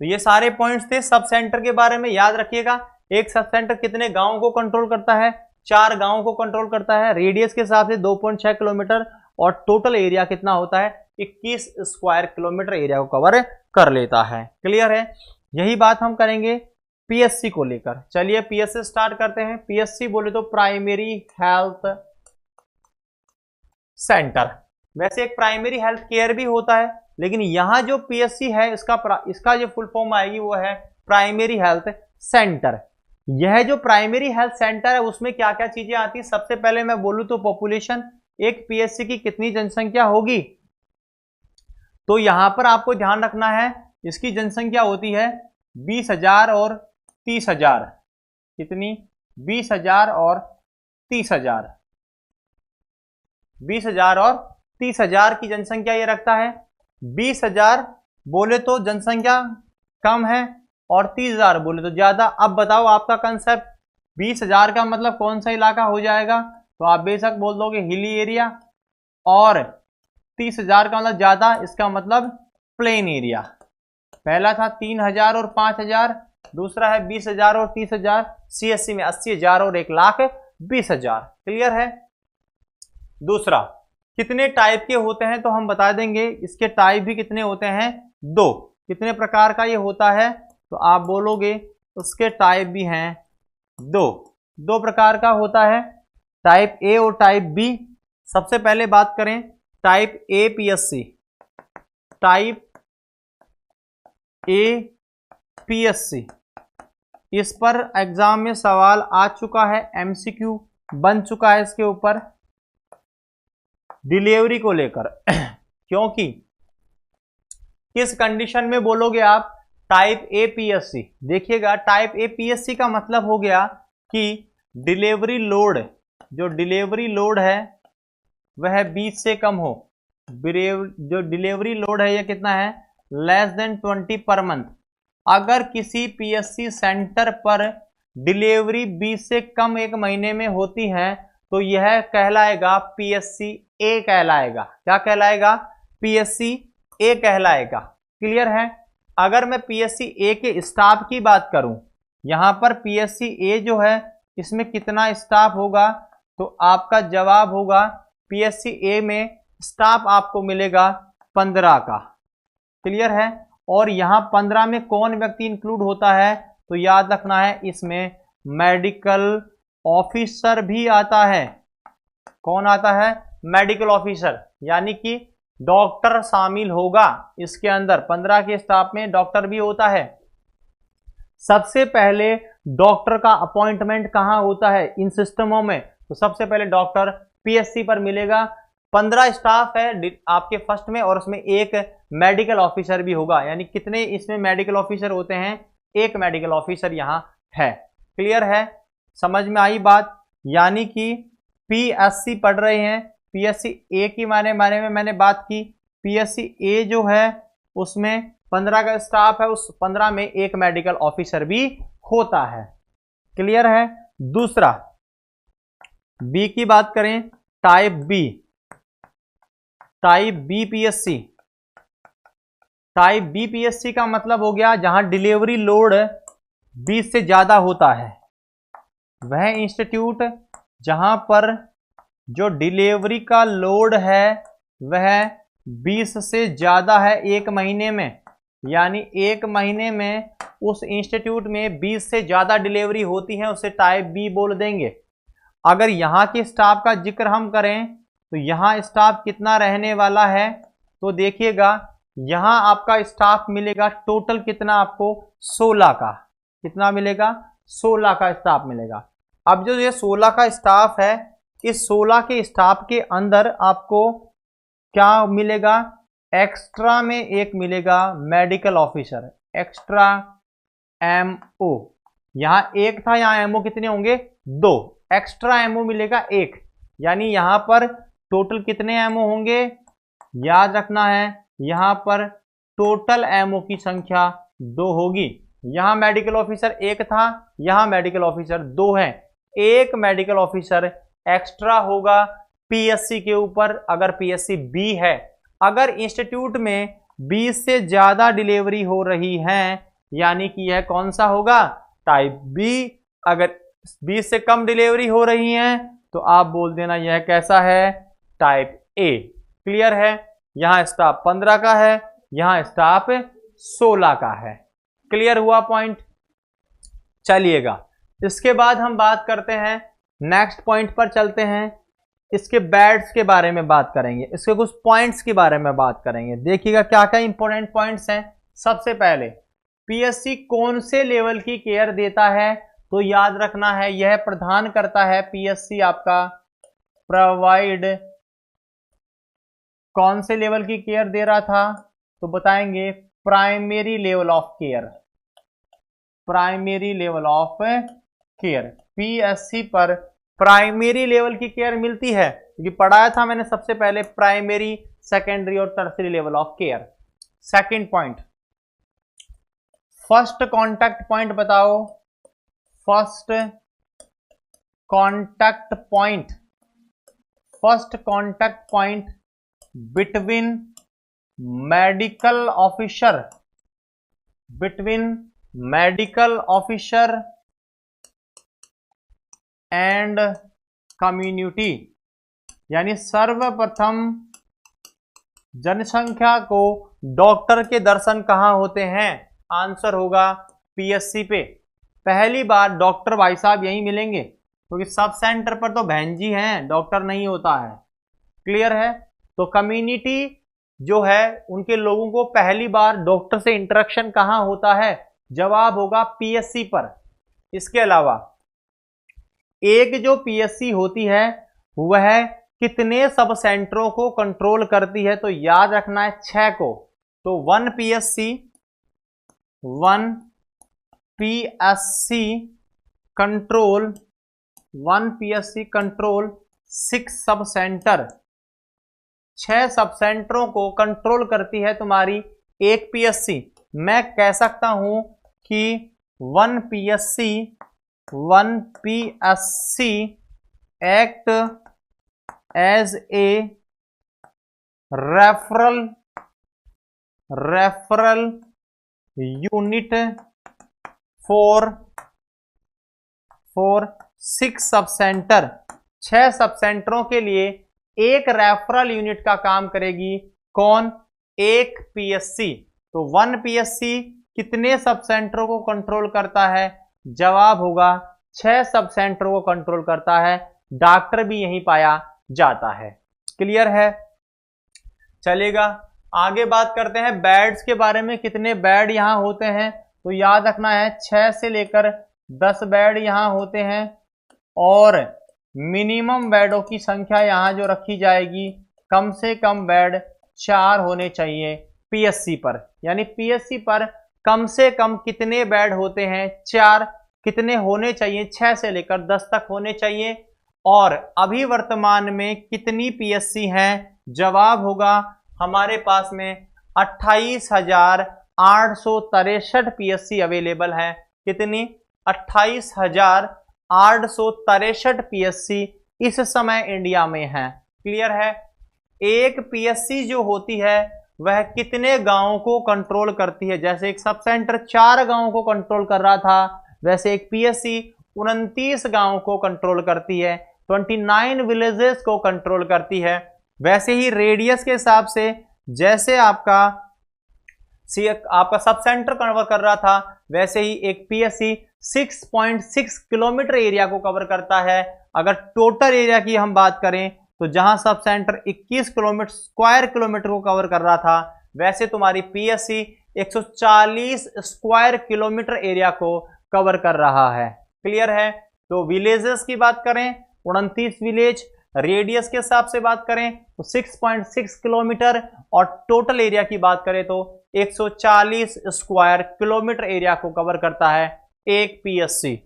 तो ये सारे पॉइंट्स थे सब सेंटर के बारे में। याद रखिएगा, एक सब सेंटर कितने गांवों को कंट्रोल करता है? 4 गांवों को कंट्रोल करता है। रेडियस के हिसाब से 2.6 किलोमीटर, और टोटल एरिया कितना होता है? 21 स्क्वायर किलोमीटर एरिया को कवर कर लेता है। क्लियर है? यही बात हम करेंगे पीएससी को लेकर। चलिए पीएससी स्टार्ट करते हैं। पीएससी बोले तो प्राइमरी हेल्थ सेंटर। वैसे एक प्राइमरी हेल्थ केयर भी होता है, लेकिन यहां जो पीएससी है इसका जो फुल फॉर्म आएगी वो है प्राइमरी हेल्थ सेंटर। यह जो प्राइमरी हेल्थ सेंटर है उसमें क्या क्या चीजें आती है? सबसे पहले मैं बोलूं तो पॉपुलेशन। एक पीएससी की कितनी जनसंख्या होगी? तो यहां पर आपको ध्यान रखना है इसकी जनसंख्या होती है 20,000 और 30,000। कितनी? 20,000 और 30,000। 20,000 और 30,000 की जनसंख्या ये रखता है। 20,000 बोले तो जनसंख्या कम है और 30,000 बोले तो ज्यादा। अब बताओ आपका कंसेप्ट, 20,000 का मतलब कौन सा इलाका हो जाएगा? तो आप बेशक बोल दोगे हिली एरिया, और 30,000 का मतलब ज्यादा, इसका मतलब प्लेन एरिया। पहला था 3,000 और 5,000, दूसरा है 20,000 और 30,000, CSC में 80,000 और 1,20,000। क्लियर है? दूसरा, कितने टाइप के होते हैं तो हम बता देंगे। इसके टाइप भी कितने होते हैं? 2। कितने प्रकार का ये होता है तो आप बोलोगे उसके टाइप भी हैं 2। 2 प्रकार का होता है, टाइप ए और टाइप बी। सबसे पहले बात करें type A PSC। Type A PSC, इस पर एग्जाम में सवाल आ चुका है, MCQ बन चुका है इसके ऊपर डिलीवरी को लेकर। क्योंकि किस कंडीशन में बोलोगे आप टाइप ए PSC? देखिएगा, टाइप ए PSC का मतलब हो गया कि डिलीवरी लोड, जो डिलीवरी लोड है वह 20 से कम हो। जो डिलीवरी लोड है यह कितना है? Less than 20 per month. अगर किसी PSC सेंटर पर डिलीवरी 20 से कम एक महीने में होती है तो यह कहलाएगा PSC A कहलाएगा। क्या कहलाएगा? PSC A कहलाएगा। क्लियर है? अगर मैं PSC A के स्टाफ की बात करूं, यहां पर PSC A जो है इसमें कितना स्टाफ होगा तो आपका जवाब होगा PSC A में स्टाफ आपको मिलेगा 15 का। क्लियर है? और यहां 15 में कौन व्यक्ति इंक्लूड होता है तो याद रखना है इसमें मेडिकल ऑफिसर भी आता है। कौन आता है? मेडिकल ऑफिसर, यानी कि डॉक्टर शामिल होगा इसके अंदर। 15 के स्टाफ में डॉक्टर भी होता है। सबसे पहले डॉक्टर का अपॉइंटमेंट कहां होता है इन सिस्टमों में? तो सबसे पहले डॉक्टर PSC पर मिलेगा। 15 स्टाफ है आपके फर्स्ट में और उसमें एक मेडिकल ऑफिसर भी होगा। यानी कितने इसमें मेडिकल ऑफिसर होते हैं? एक मेडिकल ऑफिसर यहां है। क्लियर है? समझ में आई बात? यानी कि PSC पढ़ रहे हैं, PSC A की बारे में मैंने बात की। PSC A जो है उसमें 15 का स्टाफ है, उस 15 में एक मेडिकल ऑफिसर भी होता है। क्लियर है? दूसरा B की बात करें, type B। Type B PSC। Type B PSC का मतलब हो गया जहां डिलीवरी लोड 20 से ज्यादा होता है। वह इंस्टीट्यूट जहां पर जो डिलीवरी का लोड है वह 20 से ज्यादा है एक महीने में, यानी एक महीने में उस इंस्टीट्यूट में 20 से ज्यादा डिलीवरी होती है, उसे टाइप B बोल देंगे। अगर यहाँ के स्टाफ का जिक्र हम करें तो यहाँ स्टाफ कितना रहने वाला है तो देखिएगा यहाँ आपका स्टाफ मिलेगा टोटल कितना आपको? 16 का। कितना मिलेगा? 16 का स्टाफ मिलेगा। अब जो ये 16 का स्टाफ है, इस 16 के स्टाफ के अंदर आपको क्या मिलेगा? एक्स्ट्रा में एक मिलेगा मेडिकल ऑफिसर, एक्स्ट्रा MO। यहां एक था, यहां MO कितने होंगे? 2। एक्स्ट्रा MO मिलेगा 1। यानी यहां पर टोटल कितने MO होंगे? याद रखना है यहां पर टोटल MO की संख्या 2 होगी। यहां मेडिकल ऑफिसर 1 था, यहां मेडिकल ऑफिसर 2 है। एक मेडिकल ऑफिसर एक्स्ट्रा होगा PSC के ऊपर अगर PSC B है। अगर इंस्टीट्यूट में 20 से ज्यादा डिलीवरी हो रही है यानी कि यह कौन सा होगा? Type B। अगर 20 से कम डिलीवरी हो रही है तो आप बोल देना यह कैसा है? Type A। क्लियर है? यहां स्टाफ 15 का है, यहां स्टाफ 16 का है। क्लियर हुआ पॉइंट? चलिएगा, इसके बाद हम बात करते हैं, नेक्स्ट पॉइंट पर चलते हैं। इसके बैड्स के बारे में बात करेंगे, इसके कुछ पॉइंट्स के बारे में बात करेंगे। देखिएगा क्या क्या इंपॉर्टेंट पॉइंट्स हैं। सबसे पहले PSC कौन से लेवल की केयर देता है तो याद रखना है यह प्रदान करता है PSC आपका प्रोवाइड। कौन से लेवल की केयर दे रहा था? तो बताएंगे primary level of care, primary level of care. PSC पर प्राइमरी लेवल की केयर मिलती है, क्योंकि पढ़ाया था मैंने सबसे पहले प्राइमरी, सेकेंडरी और tertiary level of care. Second point, first contact point बताओ। First contact point, first contact point between medical officer, between medical officer and community, यानी सर्वप्रथम जनसंख्या को डॉक्टर के दर्शन कहां होते हैं? आंसर होगा पीएससी पे। पहली बार डॉक्टर भाई साहब यहीं मिलेंगे, क्योंकि सब सेंटर पर तो बहन जी हैं, डॉक्टर नहीं होता है। क्लियर है? तो कम्युनिटी जो है उनके लोगों को पहली बार डॉक्टर से इंटरेक्शन कहां होता है? जवाब होगा पीएससी पर। इसके अलावा एक जो पीएससी होती है वह कितने सब सेंटरों को कंट्रोल करती है? तो याद रखना है 6 को। तो 1 पीएससी कंट्रोल 6 सब सेंटर, 6 सब सेंटरों को कंट्रोल करती है तुम्हारी एक पीएससी। मैं कह सकता हूं कि 1 PSC act as a referral unit for 6 sub centre. 6 सब सेंटरों के लिए एक रेफरल यूनिट का काम करेगी। कौन? एक पीएससी। तो 1 पीएससी कितने सब सेंटरों को कंट्रोल करता है? जवाब होगा 6 सब सेंटरों को कंट्रोल करता है। डॉक्टर भी यहीं पाया जाता है। क्लियर है? चलेगा, आगे बात करते हैं बेड्स के बारे में। कितने बेड यहां होते हैं? तो याद रखना है 6 से लेकर 10 बेड यहां होते हैं, और मिनिमम बेडों की संख्या यहां जो रखी जाएगी, कम से कम बेड 4 होने चाहिए पीएससी पर। यानी पीएससी पर कम से कम कितने बेड होते हैं? 4। कितने होने चाहिए? 6 से लेकर 10 तक होने चाहिए। और अभी वर्तमान में कितनी पीएससी हैं? जवाब होगा हमारे पास में 28,863 पीएससी अवेलेबल है। कितनी? 28,863 पीएससी इस समय इंडिया में है। क्लियर है? एक पीएससी जो होती है वह कितने गांवों को कंट्रोल करती है? जैसे एक सब सेंटर 4 गांवों को कंट्रोल कर रहा था, वैसे एक पीएससी 29 गांवों को कंट्रोल करती है, 29 विलेजेस को कंट्रोल करती है। वैसे ही रेडियस के हिसाब से, जैसे आपका सब सेंटर कवर कर रहा था, वैसे ही एक पीएससी 6.6 किलोमीटर एरिया को कवर करता है। अगर टोटल एरिया की हम बात करें तो जहां सब सेंटर 21 स्क्वायर किलोमीटर को कवर कर रहा था, वैसे तुम्हारी पीएससी 140 स्क्वायर किलोमीटर एरिया को कवर कर रहा है। क्लियर है? तो विलेजेस की बात करें 29 विलेज, रेडियस के हिसाब से बात करें तो 6.6 किलोमीटर, और टोटल एरिया की बात करें तो 140 स्क्वायर किलोमीटर एरिया को कवर करता है एक पीएससी।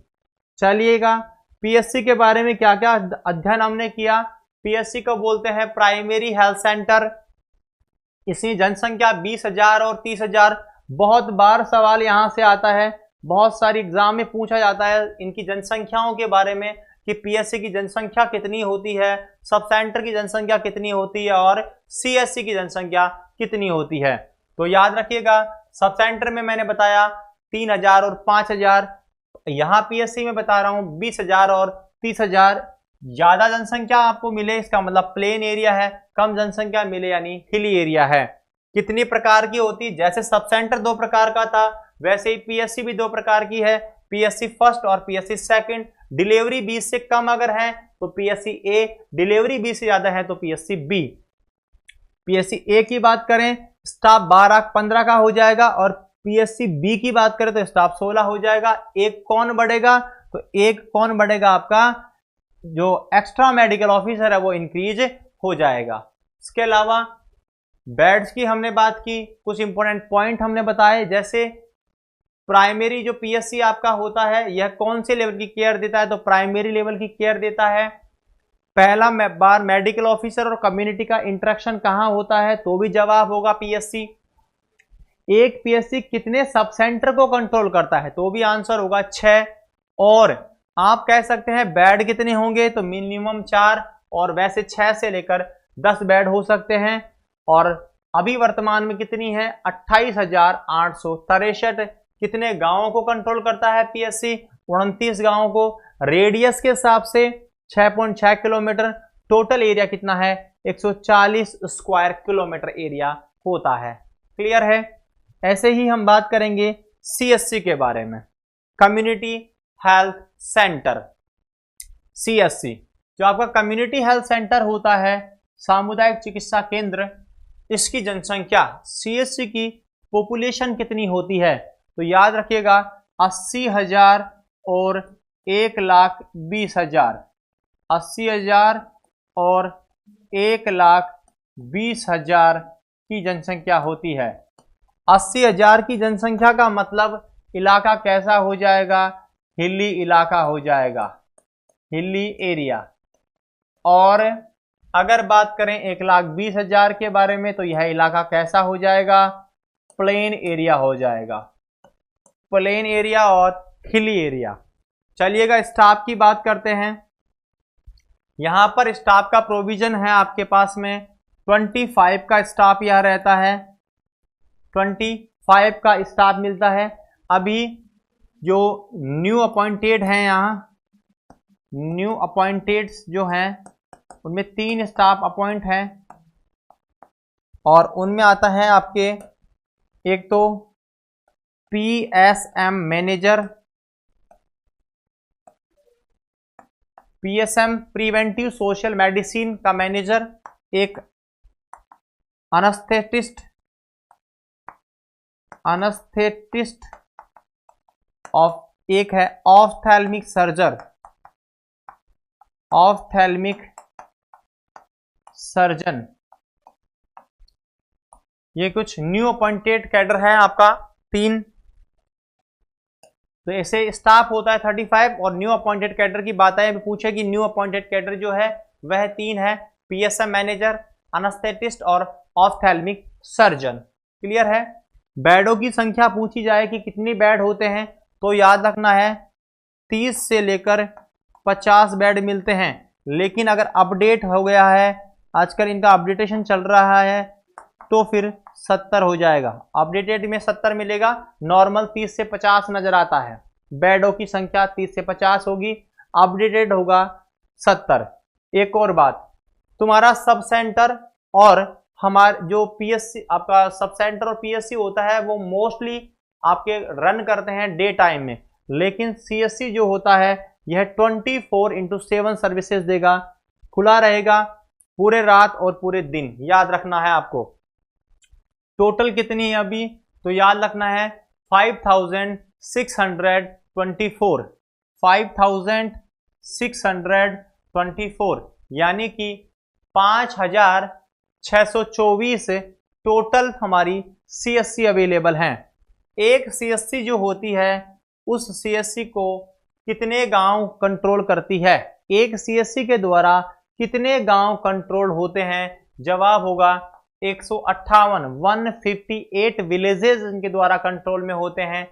चलिएगा, पीएससी के बारे में क्या क्या अध्ययन हमने किया। पीएससी को बोलते हैं प्राइमरी हेल्थ सेंटर। इसकी जनसंख्या 20,000 और 30,000। बहुत बार सवाल यहां से आता है, बहुत सारी एग्जाम में पूछा जाता है इनकी जनसंख्याओं के बारे में कि पीएससी की जनसंख्या कितनी होती है, सब सेंटर की जनसंख्या कितनी होती है, और सीएससी की जनसंख्या कितनी होती है। तो याद रखिएगा, सब सेंटर में मैंने बताया 3,000 और 5,000, यहां पीएससी में बता रहा हूं 20,000 और 30,000। ज्यादा जनसंख्या आपको मिले इसका मतलब प्लेन एरिया है, कम जनसंख्या मिले यानी हिली एरिया है। कितनी प्रकार की होती? जैसे सब सेंटर 2 प्रकार का था, वैसे ही पीएससी भी 2 प्रकार की है, पीएससी फर्स्ट और पीएससी सेकंड। डिलीवरी 20 से कम अगर है तो पीएससी ए, डिलीवरी 20 से ज्यादा है तो पीएससी बी। पीएससी ए की बात करें स्टाफ 12-15 का हो जाएगा, और पीएससी बी की बात करें तो स्टाफ 16 हो जाएगा। एक कौन बढ़ेगा? तो एक कौन बढ़ेगा? आपका जो एक्स्ट्रा मेडिकल ऑफिसर है वो इंक्रीज हो जाएगा। इसके अलावा बेड्स की हमने बात की, कुछ इंपॉर्टेंट पॉइंट हमने बताए, जैसे प्राइमरी जो पीएससी आपका होता है यह कौन से लेवल की केयर देता है, तो प्राइमरी लेवल की केयर देता है। पहला बार मेडिकल ऑफिसर और कम्युनिटी का इंटरेक्शन कहां होता है, तो भी जवाब होगा पीएससी। एक पीएससी कितने सब सेंटर को कंट्रोल करता है, तो भी आंसर होगा 6। और आप कह सकते हैं बेड कितने होंगे, तो मिनिमम 4, और वैसे 6 से लेकर 10 बेड हो सकते हैं। और अभी वर्तमान में कितनी है, 28,863। कितने गांवों को कंट्रोल करता है पीएससी, 29 गांवों को। रेडियस के हिसाब से 6.6 किलोमीटर। टोटल एरिया कितना है, 140 स्क्वायर किलोमीटर एरिया होता है। क्लियर है। ऐसे ही हम बात करेंगे सीएससी के बारे में, कम्युनिटी हेल्थ सेंटर। सीएससी जो आपका कम्युनिटी हेल्थ सेंटर होता है, सामुदायिक चिकित्सा केंद्र, इसकी जनसंख्या, सीएससी की पॉपुलेशन कितनी होती है, तो याद रखिएगा 80,000 और 1,20,000। 80,000 और 1,20,000 की जनसंख्या होती है। 80,000 की जनसंख्या का मतलब इलाका कैसा हो जाएगा, हिली इलाका हो जाएगा, हिली एरिया। और अगर बात करें 1,20,000 के बारे में, तो यह इलाका कैसा हो जाएगा, प्लेन एरिया हो जाएगा, प्लेन एरिया और हिली एरिया। चलिएगा स्टाफ की बात करते हैं। यहां पर स्टाफ का प्रोविजन है आपके पास में 25 का स्टाफ यह रहता है, 25 का स्टाफ मिलता है। अभी जो न्यू अपॉइंटेड हैं, यहाँ न्यू अपॉइंटेड्स जो हैं उनमें 3 स्टाफ अपॉइंट हैं, और उनमें आता है आपके एक तो PSM manager, PSM preventive social medicine का मैनेजर, एक अनस्थेटिस्ट ऑफ, एक है ऑफ्थैल्मिक सर्जन, ऑफ्थैल्मिक सर्जन। ये कुछ न्यू अपॉइंटेड कैडर है आपका 3। तो ऐसे स्टाफ होता है 35, और न्यू अपॉइंटेड कैडर की बात है, पूछे कि न्यू अपॉइंटेड कैडर जो है वह 3 है, पीएसएम मैनेजर, अनस्थेटिस्ट और ऑफ्थैल्मिक सर्जन। क्लियर है। बेडों की संख्या पूछी जाए कि कितनी बेड होते हैं, तो याद रखना है 30 से लेकर 50 बेड मिलते हैं। लेकिन अगर अपडेट हो गया है, आजकल इनका अपडेटेशन चल रहा है, तो फिर 70 हो जाएगा। अपडेटेड में 70 मिलेगा, नॉर्मल 30 से 50 नजर आता है। बेडों की संख्या 30 से 50 होगी, अपडेटेड होगा 70। एक और बात, तुम्हारा सब सेंटर और हमारे जो पीएससी, आपका सब सेंटर और पीएससी होता है वो मोस्टली आपके रन करते हैं डे टाइम में, लेकिन सीएससी जो होता है यह 24/7 सर्विसेज देगा, खुला रहेगा पूरे रात और पूरे दिन। याद रखना है आपको। टोटल कितनी है अभी, तो याद रखना है 5,624, 5,624, यानी कि 5,624 टोटल हमारी सीएससी अवेलेबल हैं। एक सीएससी जो होती है उस सीएससी को कितने गांव कंट्रोल करती है, एक सीएससी के द्वारा कितने गांव कंट्रोल होते हैं, जवाब होगा 158, 158 विलेजेस इनके द्वारा कंट्रोल में होते हैं।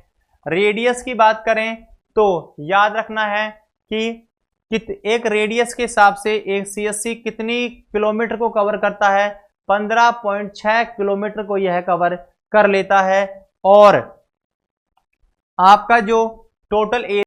रेडियस की बात करें तो याद रखना है कि एक रेडियस के हिसाब से एक सीएससी कितनी किलोमीटर को कवर करता है, 15.6 किलोमीटर को यह कवर कर लेता है। और आपका जो टोटल एरिया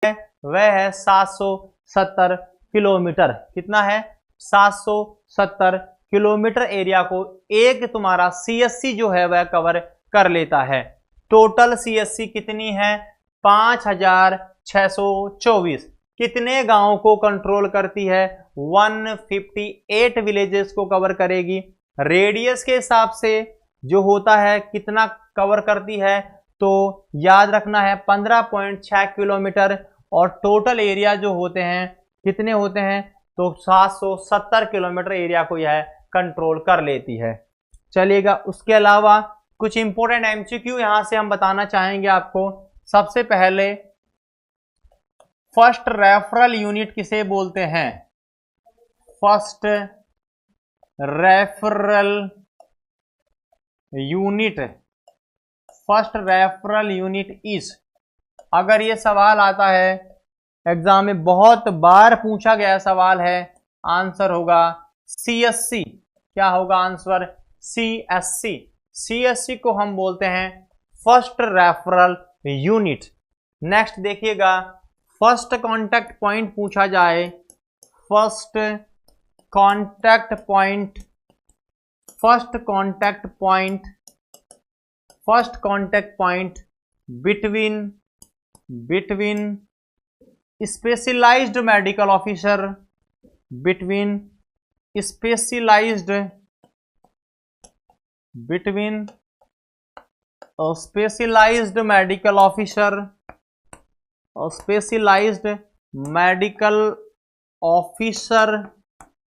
है वह है 770 किलोमीटर। कितना है, 770 किलोमीटर एरिया को एक तुम्हारा सीएससी जो है वह कवर कर लेता है। टोटल सीएससी कितनी है, 5,624। कितने गांवों को कंट्रोल करती है, 158 विलेजेस को कवर करेगी। रेडियस के हिसाब से जो होता है कितना कवर करती है, तो याद रखना है 15.6 किलोमीटर, और टोटल एरिया जो होते हैं कितने होते हैं, तो 770 किलोमीटर एरिया को यह कंट्रोल कर लेती है। चलेगा। उसके अलावा कुछ इंपॉर्टेंट एमसीक्यू यहां से हम बताना चाहेंगे आपको। सबसे पहले फर्स्ट रेफरल यूनिट किसे बोलते हैं? First referral unit, first referral unit is, अगर ये सवाल आता है एग्जाम में, बहुत बार पूछा गया सवाल है, आंसर होगा सीएससी। क्या होगा आंसर? सीएससी। सीएससी को हम बोलते हैं फर्स्ट रेफरल यूनिट। नेक्स्ट देखिएगा, फर्स्ट कांटेक्ट पॉइंट पूछा जाए, first contact point, first contact point, first contact point between specialised medical officer, between specialised medical officer, specialised medical officer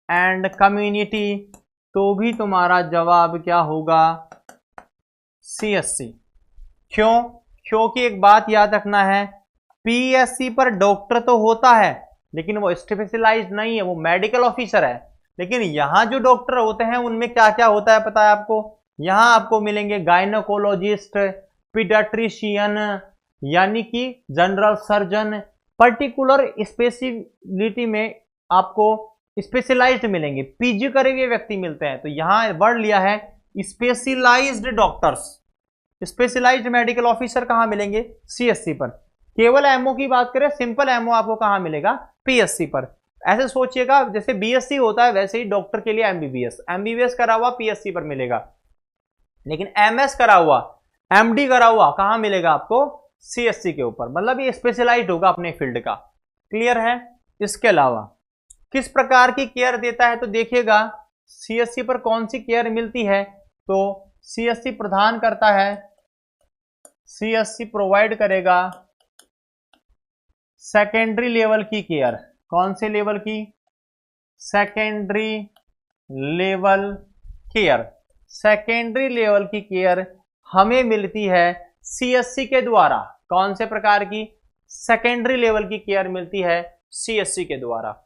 and community, तो भी तुम्हारा जवाब क्या होगा? सीएससी। क्यों? क्योंकि एक बात याद रखना है, पीएससी पर डॉक्टर तो होता है लेकिन वो स्पेशलाइज्ड नहीं है, वो मेडिकल ऑफिसर है। लेकिन यहां जो डॉक्टर होते हैं उनमें क्या क्या होता है पता है आपको? यहां आपको मिलेंगे गायनोकोलॉजिस्ट, पीडियाट्रिशियन, यानी कि जनरल सर्जन, पर्टिकुलर स्पेशलिटी में आपको स्पेशलाइज्ड मिलेंगे, पीजी करे हुए व्यक्ति मिलते हैं। तो यहां वर्ड लिया है specialised doctors. Specialised medical officer कहां मिलेंगे? सीएससी पर। केवल एमओ की बात करें, सिंपल एमओ आपको कहां मिलेगा? पीएससी पर। ऐसे सोचिएगा जैसे बीएससी होता है वैसे ही डॉक्टर के लिए एमबीबीएस, एमबीबीएस करा हुआ पीएससी पर मिलेगा, लेकिन एमएस करा हुआ, एमडी करा हुआ कहां मिलेगा आपको? सीएससी के ऊपर। मतलब ये स्पेशलाइज्ड होगा अपने फील्ड का। क्लियर है? इसके अलावा किस प्रकार की केयर देता है? तो देखिएगा सीएससी पर कौन सी केयर मिलती है, तो सीएससी प्रदान करता है, सीएससी प्रोवाइड करेगा सेकेंडरी लेवल की केयर। कौन से लेवल की? Secondary level care. Secondary level की केयर हमें मिलती है सीएससी के द्वारा। कौन से प्रकार की? सेकेंडरी लेवल की केयर मिलती है सीएससी के द्वारा।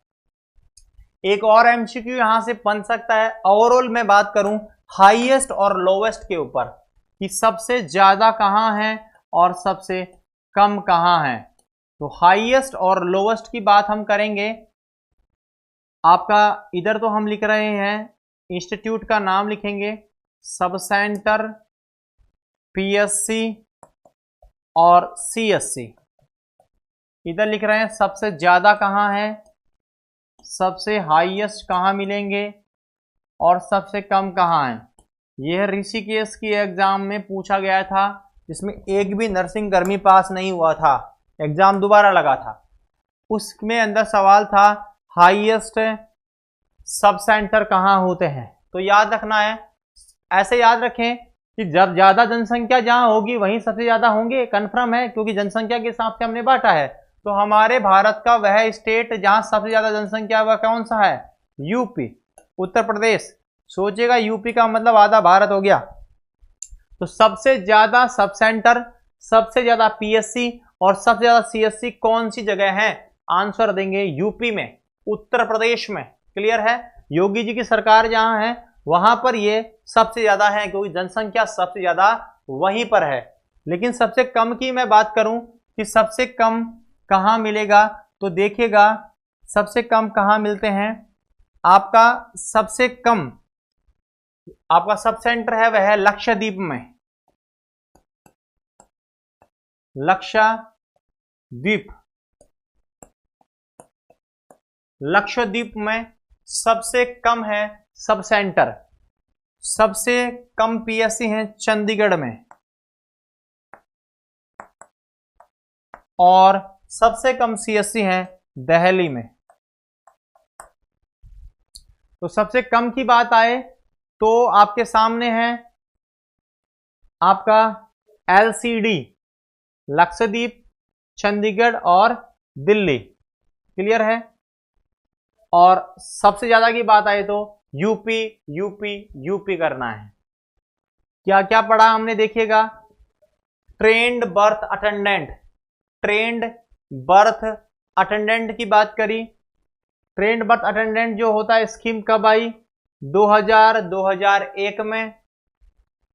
एक और एमसीक्यू यहां से बन सकता है, ओवरऑल मैं बात करूं हाईएस्ट और लोवेस्ट के ऊपर, कि सबसे ज्यादा कहां है और सबसे कम कहां है। तो हाईएस्ट और लोवेस्ट की बात हम करेंगे। आपका इधर तो हम लिख रहे हैं, इंस्टीट्यूट का नाम लिखेंगे, सब सेंटर, पीएससी और सीएससी। इधर लिख रहे हैं सबसे ज्यादा कहां है, सबसे हाईएस्ट कहां मिलेंगे और सबसे कम कहां है। यह ऋषिकेश की एग्जाम में पूछा गया था, जिसमें एक भी नर्सिंग कर्मी पास नहीं हुआ था, एग्जाम दोबारा लगा था। उसमें अंदर सवाल था हाईएस्ट सब सेंटर कहां होते हैं। तो याद रखना है, ऐसे याद रखें कि जब ज्यादा जनसंख्या जहां होगी वहीं सबसे ज्यादा होंगे, कंफर्म है, क्योंकि जनसंख्या के हिसाब से हमने बांटा है। तो हमारे भारत का वह स्टेट जहां सबसे ज्यादा जनसंख्या वह कौन सा है? यूपी, उत्तर प्रदेश। सोचिएगा यूपी का मतलब आधा भारत हो गया। तो सबसे ज्यादा सब सेंटर, सबसे ज्यादा पीएससी और सबसे ज्यादा सीएससी कौन सी जगह है? आंसर देंगे यूपी में, उत्तर प्रदेश में। क्लियर है? योगी जी की सरकार जहां है वहां पर ये सबसे ज्यादा है, क्योंकि जनसंख्या सबसे ज्यादा वहीं पर है। लेकिन सबसे कम की मैं बात करूं कि सबसे कम कहां मिलेगा, तो देखिएगा सबसे कम कहां मिलते हैं। आपका सबसे कम, आपका सब सेंटर है वह है लक्षद्वीप में, लक्षद्वीप। लक्षद्वीप में सबसे कम है सब सेंटर, सबसे कम पीएससी है चंडीगढ़ में, और सबसे कम सीएससी है दिल्ली में। तो सबसे कम की बात आए तो आपके सामने है आपका एलसीडी, लक्षद्वीप, चंडीगढ़ और दिल्ली। क्लियर है? और सबसे ज्यादा की बात आए तो यूपी यूपी यूपी करना है। क्या क्या पढ़ा हमने, देखिएगा। Trend birth attendant, trend birth attendant की बात करी। ट्रेंड बर्थ अटेंडेंट जो होता है स्कीम कब आई, 2001 में।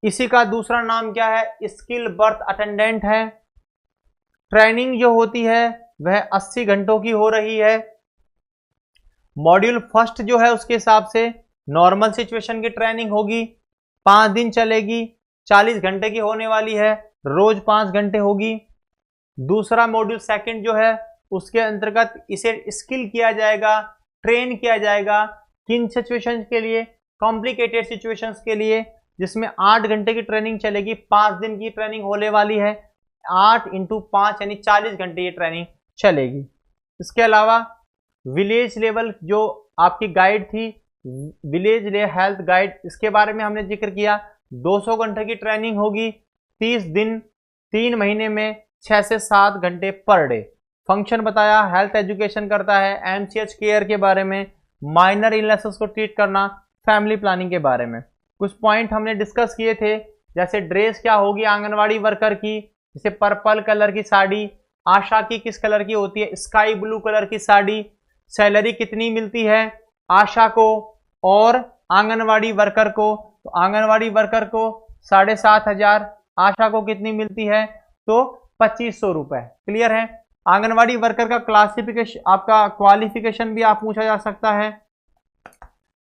इसी का दूसरा नाम क्या है, स्किल बर्थ अटेंडेंट है। ट्रेनिंग जो होती है वह 80 घंटों की हो रही है। मॉड्यूल फर्स्ट जो है उसके हिसाब से नॉर्मल सिचुएशन की ट्रेनिंग होगी, 5 दिन चलेगी, 40 घंटे की होने वाली है, रोज 5 घंटे होगी। दूसरा मॉड्यूल सेकंड जो है उसके अंतर्गत इसे स्किल किया जाएगा, ट्रेन किया जाएगा। किन सिचुएशंस के लिए, कॉम्प्लिकेटेड सिचुएशंस के लिए, जिसमें 8 घंटे की ट्रेनिंग चलेगी, 5 दिन की ट्रेनिंग होने वाली है। 8 × 5 यानी 40 घंटे ये ट्रेनिंग चलेगी। इसके अलावा विलेज लेवल जो आपकी गाइड थी, विलेज हेल्थ गाइड, इसके बारे में हमने जिक्र किया। 200 घंटे की ट्रेनिंग होगी, 30 दिन, 3 महीने में 6 से 7 घंटे पर डे। फंक्शन बताया, हेल्थ एजुकेशन करता है, एमसीएच केयर के बारे में, माइनर इलनेसेस को ट्रीट करना, फैमिली प्लानिंग के बारे में। कुछ पॉइंट हमने डिस्कस किए थे, जैसे ड्रेस क्या होगी आंगनवाड़ी वर्कर की, जैसे पर्पल कलर की साड़ी। आशा की किस कलर की होती है, स्काई ब्लू कलर की साड़ी। सैलरी कितनी मिलती है आशा को और आंगनवाड़ी वर्कर को, तो आंगनवाड़ी वर्कर को 7,500, आशा को कितनी मिलती है, तो 2500 रुपए। क्लियर है। आंगनवाड़ी वर्कर का क्लासिफिकेशन, आपका क्वालिफिकेशन भी आप पूछा जा सकता है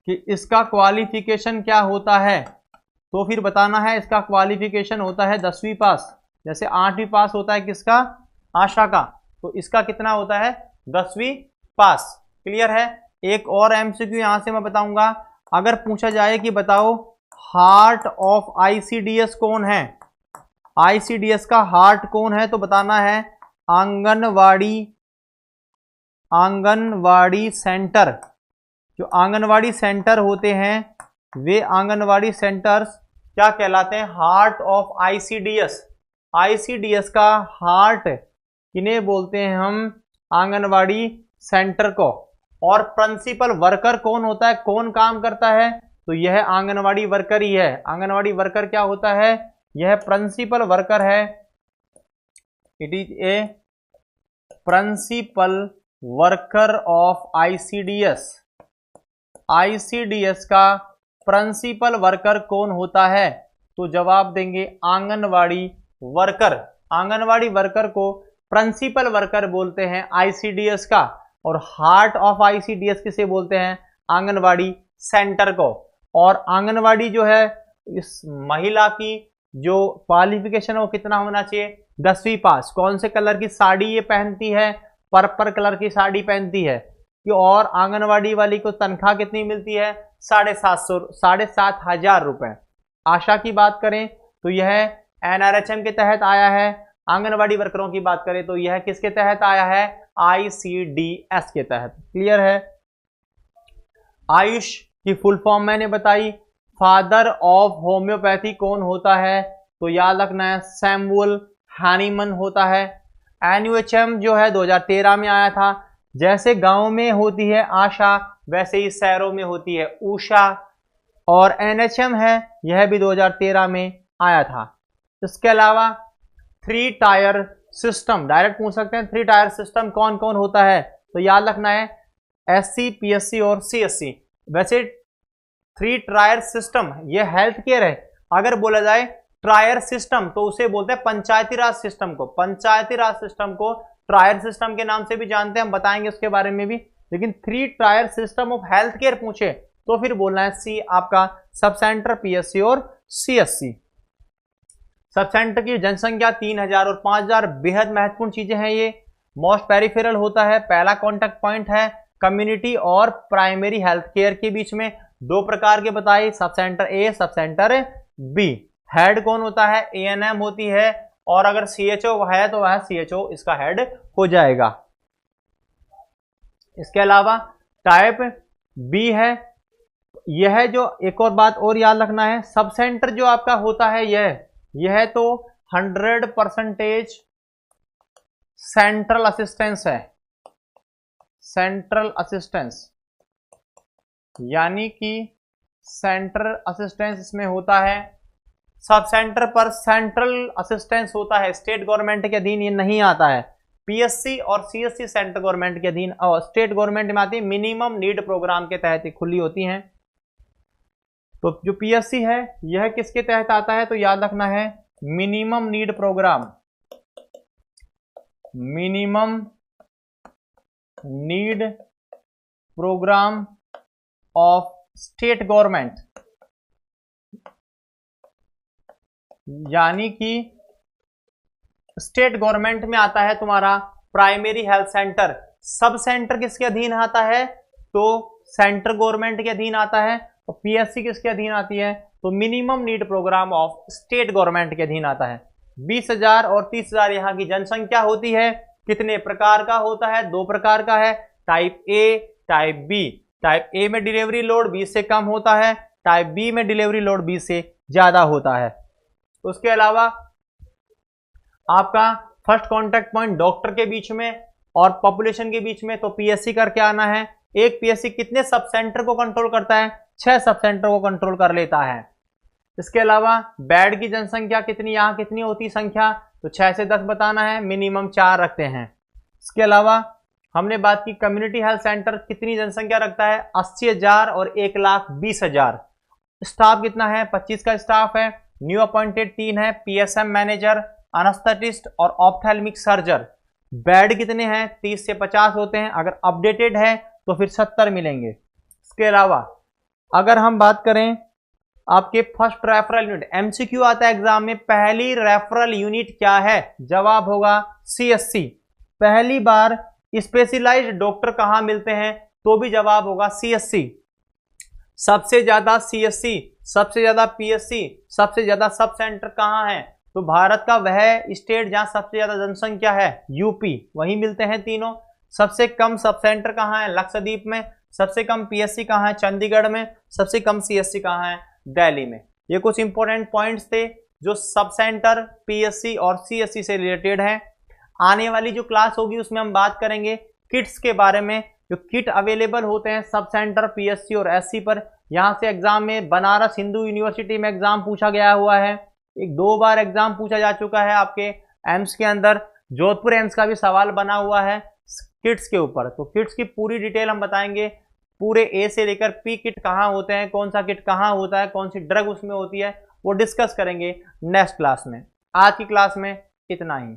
कि इसका क्वालिफिकेशन क्या होता है, तो फिर बताना है। इसका क्वालिफिकेशन होता है 10वीं पास, जैसे 8वीं पास होता है किसका, आशा का, तो इसका कितना होता है, 10वीं पास। क्लियर है। एक और एमसीक्यू यहां से मैं बताऊंगा, अगर पूछा जाए कि बताओ हार्ट ऑफ आईसीडीएस कौन है, आईसीडीएस का हार्ट कौन है, तो बताना है आंगनवाड़ी सेंटर। जो आंगनवाड़ी सेंटर होते हैं वे आंगनवाड़ी सेंटर्स क्या कहलाते हैं, हार्ट ऑफ आईसीडीएस। आईसीडीएस का हार्ट किन्हें बोलते हैं हम, आंगनवाड़ी सेंटर को। और प्रिंसिपल वर्कर कौन होता है, कौन काम करता है, तो यह आंगनवाड़ी वर्कर ही है। आंगनवाड़ी वर्कर क्या होता है, यह प्रिंसिपल वर्कर है। It is a principal worker of ICDS. ICDS का प्रिंसिपल वर्कर कौन होता है, तो जवाब देंगे आंगनवाड़ी वर्कर। आंगनवाड़ी वर्कर को प्रिंसिपल वर्कर बोलते हैं आईसीडीएस का, और हार्ट ऑफ आईसीडीएस किसे बोलते हैं, आंगनवाड़ी सेंटर को। और आंगनवाड़ी जो है, इस महिला की जो क्वालिफिकेशन है वो कितना होना चाहिए, 10वीं पास। कौन से कलर की साड़ी ये पहनती है, पर्पल कलर की साड़ी पहनती है कि, और आंगनवाड़ी वाली को तनख्वाह कितनी मिलती है, 7,500 रुपए। आशा की बात करें तो यह एनआरएचएम के तहत आया है। आंगनवाड़ी वर्करों की बात करें तो यह किसके तहत आया है, आईसीडीएस के तहत। क्लियर है। आयुष की फुल फॉर्म मैंने बताई। फादर ऑफ होम्योपैथी कौन होता है, तो याद रखना है सैमुअल हैनीमन होता है। एनयूएचएम जो है 2013 में आया था। जैसे गांव में होती है आशा, वैसे ही शहरों में होती है उषा। और एनएचएम है, यह भी 2013 में आया था। इसके अलावा 3 टायर सिस्टम, डायरेक्ट पूछ सकते हैं 3 टायर सिस्टम कौन कौन होता है, तो याद रखना है एससी, पीएससी और सीएससी। वैसे 3 टायर सिस्टम ये हेल्थ केयर है। अगर बोला जाए ट्रायर सिस्टम तो उसे बोलते हैं पंचायती राज सिस्टम को। पंचायती राज सिस्टम को ट्रायर सिस्टम के नाम से भी जानते हैं, हम बताएंगे उसके बारे में भी। लेकिन 3 tier system of health care पूछे तो फिर बोलना है सी आपका सब सेंटर, पीएससी और सीएससी। सब सेंटर की जनसंख्या 3000 और 5000, बेहद महत्वपूर्ण चीजें हैं ये। मोस्ट पेरिफेरल होता है, पहला कॉन्टेक्ट पॉइंट है। कम्युनिटी और प्राइमरी हेल्थ केयर के बीच में 2 प्रकार के बताए, सब सेंटर ए, सब सेंटर बी। हेड कौन होता है, एएनएम होती है, और अगर सीएचओ है तो वह सीएचओ इसका हेड हो जाएगा। इसके अलावा टाइप बी है, यह जो एक और बात और याद रखना है, सब सेंटर जो आपका होता है यह तो 100% सेंट्रल असिस्टेंस है। सेंट्रल असिस्टेंस यानी कि सेंट्रल असिस्टेंस इसमें होता है। सब सेंटर पर सेंट्रल असिस्टेंस होता है, स्टेट गवर्नमेंट के अधीन ये नहीं आता है। पीएससी और सीएससी सेंट्रल गवर्नमेंट के अधीन और स्टेट गवर्नमेंट में आती है, मिनिमम नीड प्रोग्राम के तहत खुली होती हैं। तो जो पीएससी है यह किसके तहत आता है, तो याद रखना है minimum need programme, minimum need programme of state government, यानी कि स्टेट गवर्नमेंट में आता है तुम्हारा primary health centre. Sub centre किसके अधीन आता है, तो सेंट्रल गवर्नमेंट के अधीन आता है। और पीएससी किसके अधीन आती है, तो minimum need programme of state government के अधीन आता है। 20,000 और 30,000 यहाँ की जनसंख्या होती है। कितने प्रकार का होता है, 2 प्रकार का है, type A, type B. Type A में डिलीवरी लोड 20 से कम होता है, टाइप बी में डिलीवरी लोड 20 से ज्यादा होता है। उसके अलावा आपका फर्स्ट कांटेक्ट पॉइंट डॉक्टर के बीच में और पॉपुलेशन के बीच में, तो पीएससी करके आना है। एक पीएससी कितने सब सेंटर को कंट्रोल करता है, 6 सब सेंटर को कंट्रोल कर लेता है। इसके अलावा बेड की जनसंख्या कितनी, यहाँ कितनी होती संख्या, तो 6 से 10 बताना है, मिनिमम 4 रखते हैं। इसके अलावा हमने बात की कम्युनिटी हेल्थ सेंटर कितनी जनसंख्या रखता है, 80,000 और 1,20,000। स्टाफ कितना है, 25 का स्टाफ है। न्यू अपॉइंटेड 3 है, पीएसएम मैनेजर, अनेस्थेटिस्ट और ऑप्थेल्मिक सर्जन। बेड कितने हैं, 30 से 50 होते हैं। अगर अपडेटेड है तो फिर 70 मिलेंगे। इसके अलावा अगर हम बात करें आपके फर्स्ट रेफरल यूनिट, एमसीक्यू आता है एग्जाम में, पहली रेफरल यूनिट क्या है, जवाब होगा सीएससी। पहली बार स्पेशलाइज्ड डॉक्टर कहां मिलते हैं, तो भी जवाब होगा सीएससी। सबसे ज्यादा सीएससी, सबसे ज्यादा पीएससी, सबसे ज्यादा सब सेंटर कहां है, तो भारत का वह स्टेट जहां सबसे ज्यादा जनसंख्या है यूपी, वहीं मिलते हैं तीनों। सबसे कम सब सेंटर कहां है, लक्षद्वीप में। सबसे कम पीएससी कहां है, चंडीगढ़ में। सबसे कम सीएससी कहां है, दिल्ली में। ये कुछ इंपॉर्टेंट पॉइंट्स थे जो सब सेंटर, पीएससी और सीएससी से रिलेटेड है। आने वाली जो क्लास होगी उसमें हम बात करेंगे किट्स के बारे में, जो किट अवेलेबल होते हैं सब सेंटर, पीएससी और एससी पर। यहां से एग्जाम में बनारस हिंदू यूनिवर्सिटी में एग्जाम पूछा गया हुआ है, 1-2 बार एग्जाम पूछा जा चुका है आपके एम्स के अंदर। जोधपुर एम्स का भी सवाल बना हुआ है किट्स के ऊपर। तो किट्स की पूरी डिटेल हम बताएंगे, पूरे ए से लेकर पी किट कहाँ होते हैं, कौन सा किट कहाँ होता है, कौन सी ड्रग उसमें होती है, वो डिस्कस करेंगे नेक्स्ट क्लास में। आज की क्लास में इतना ही।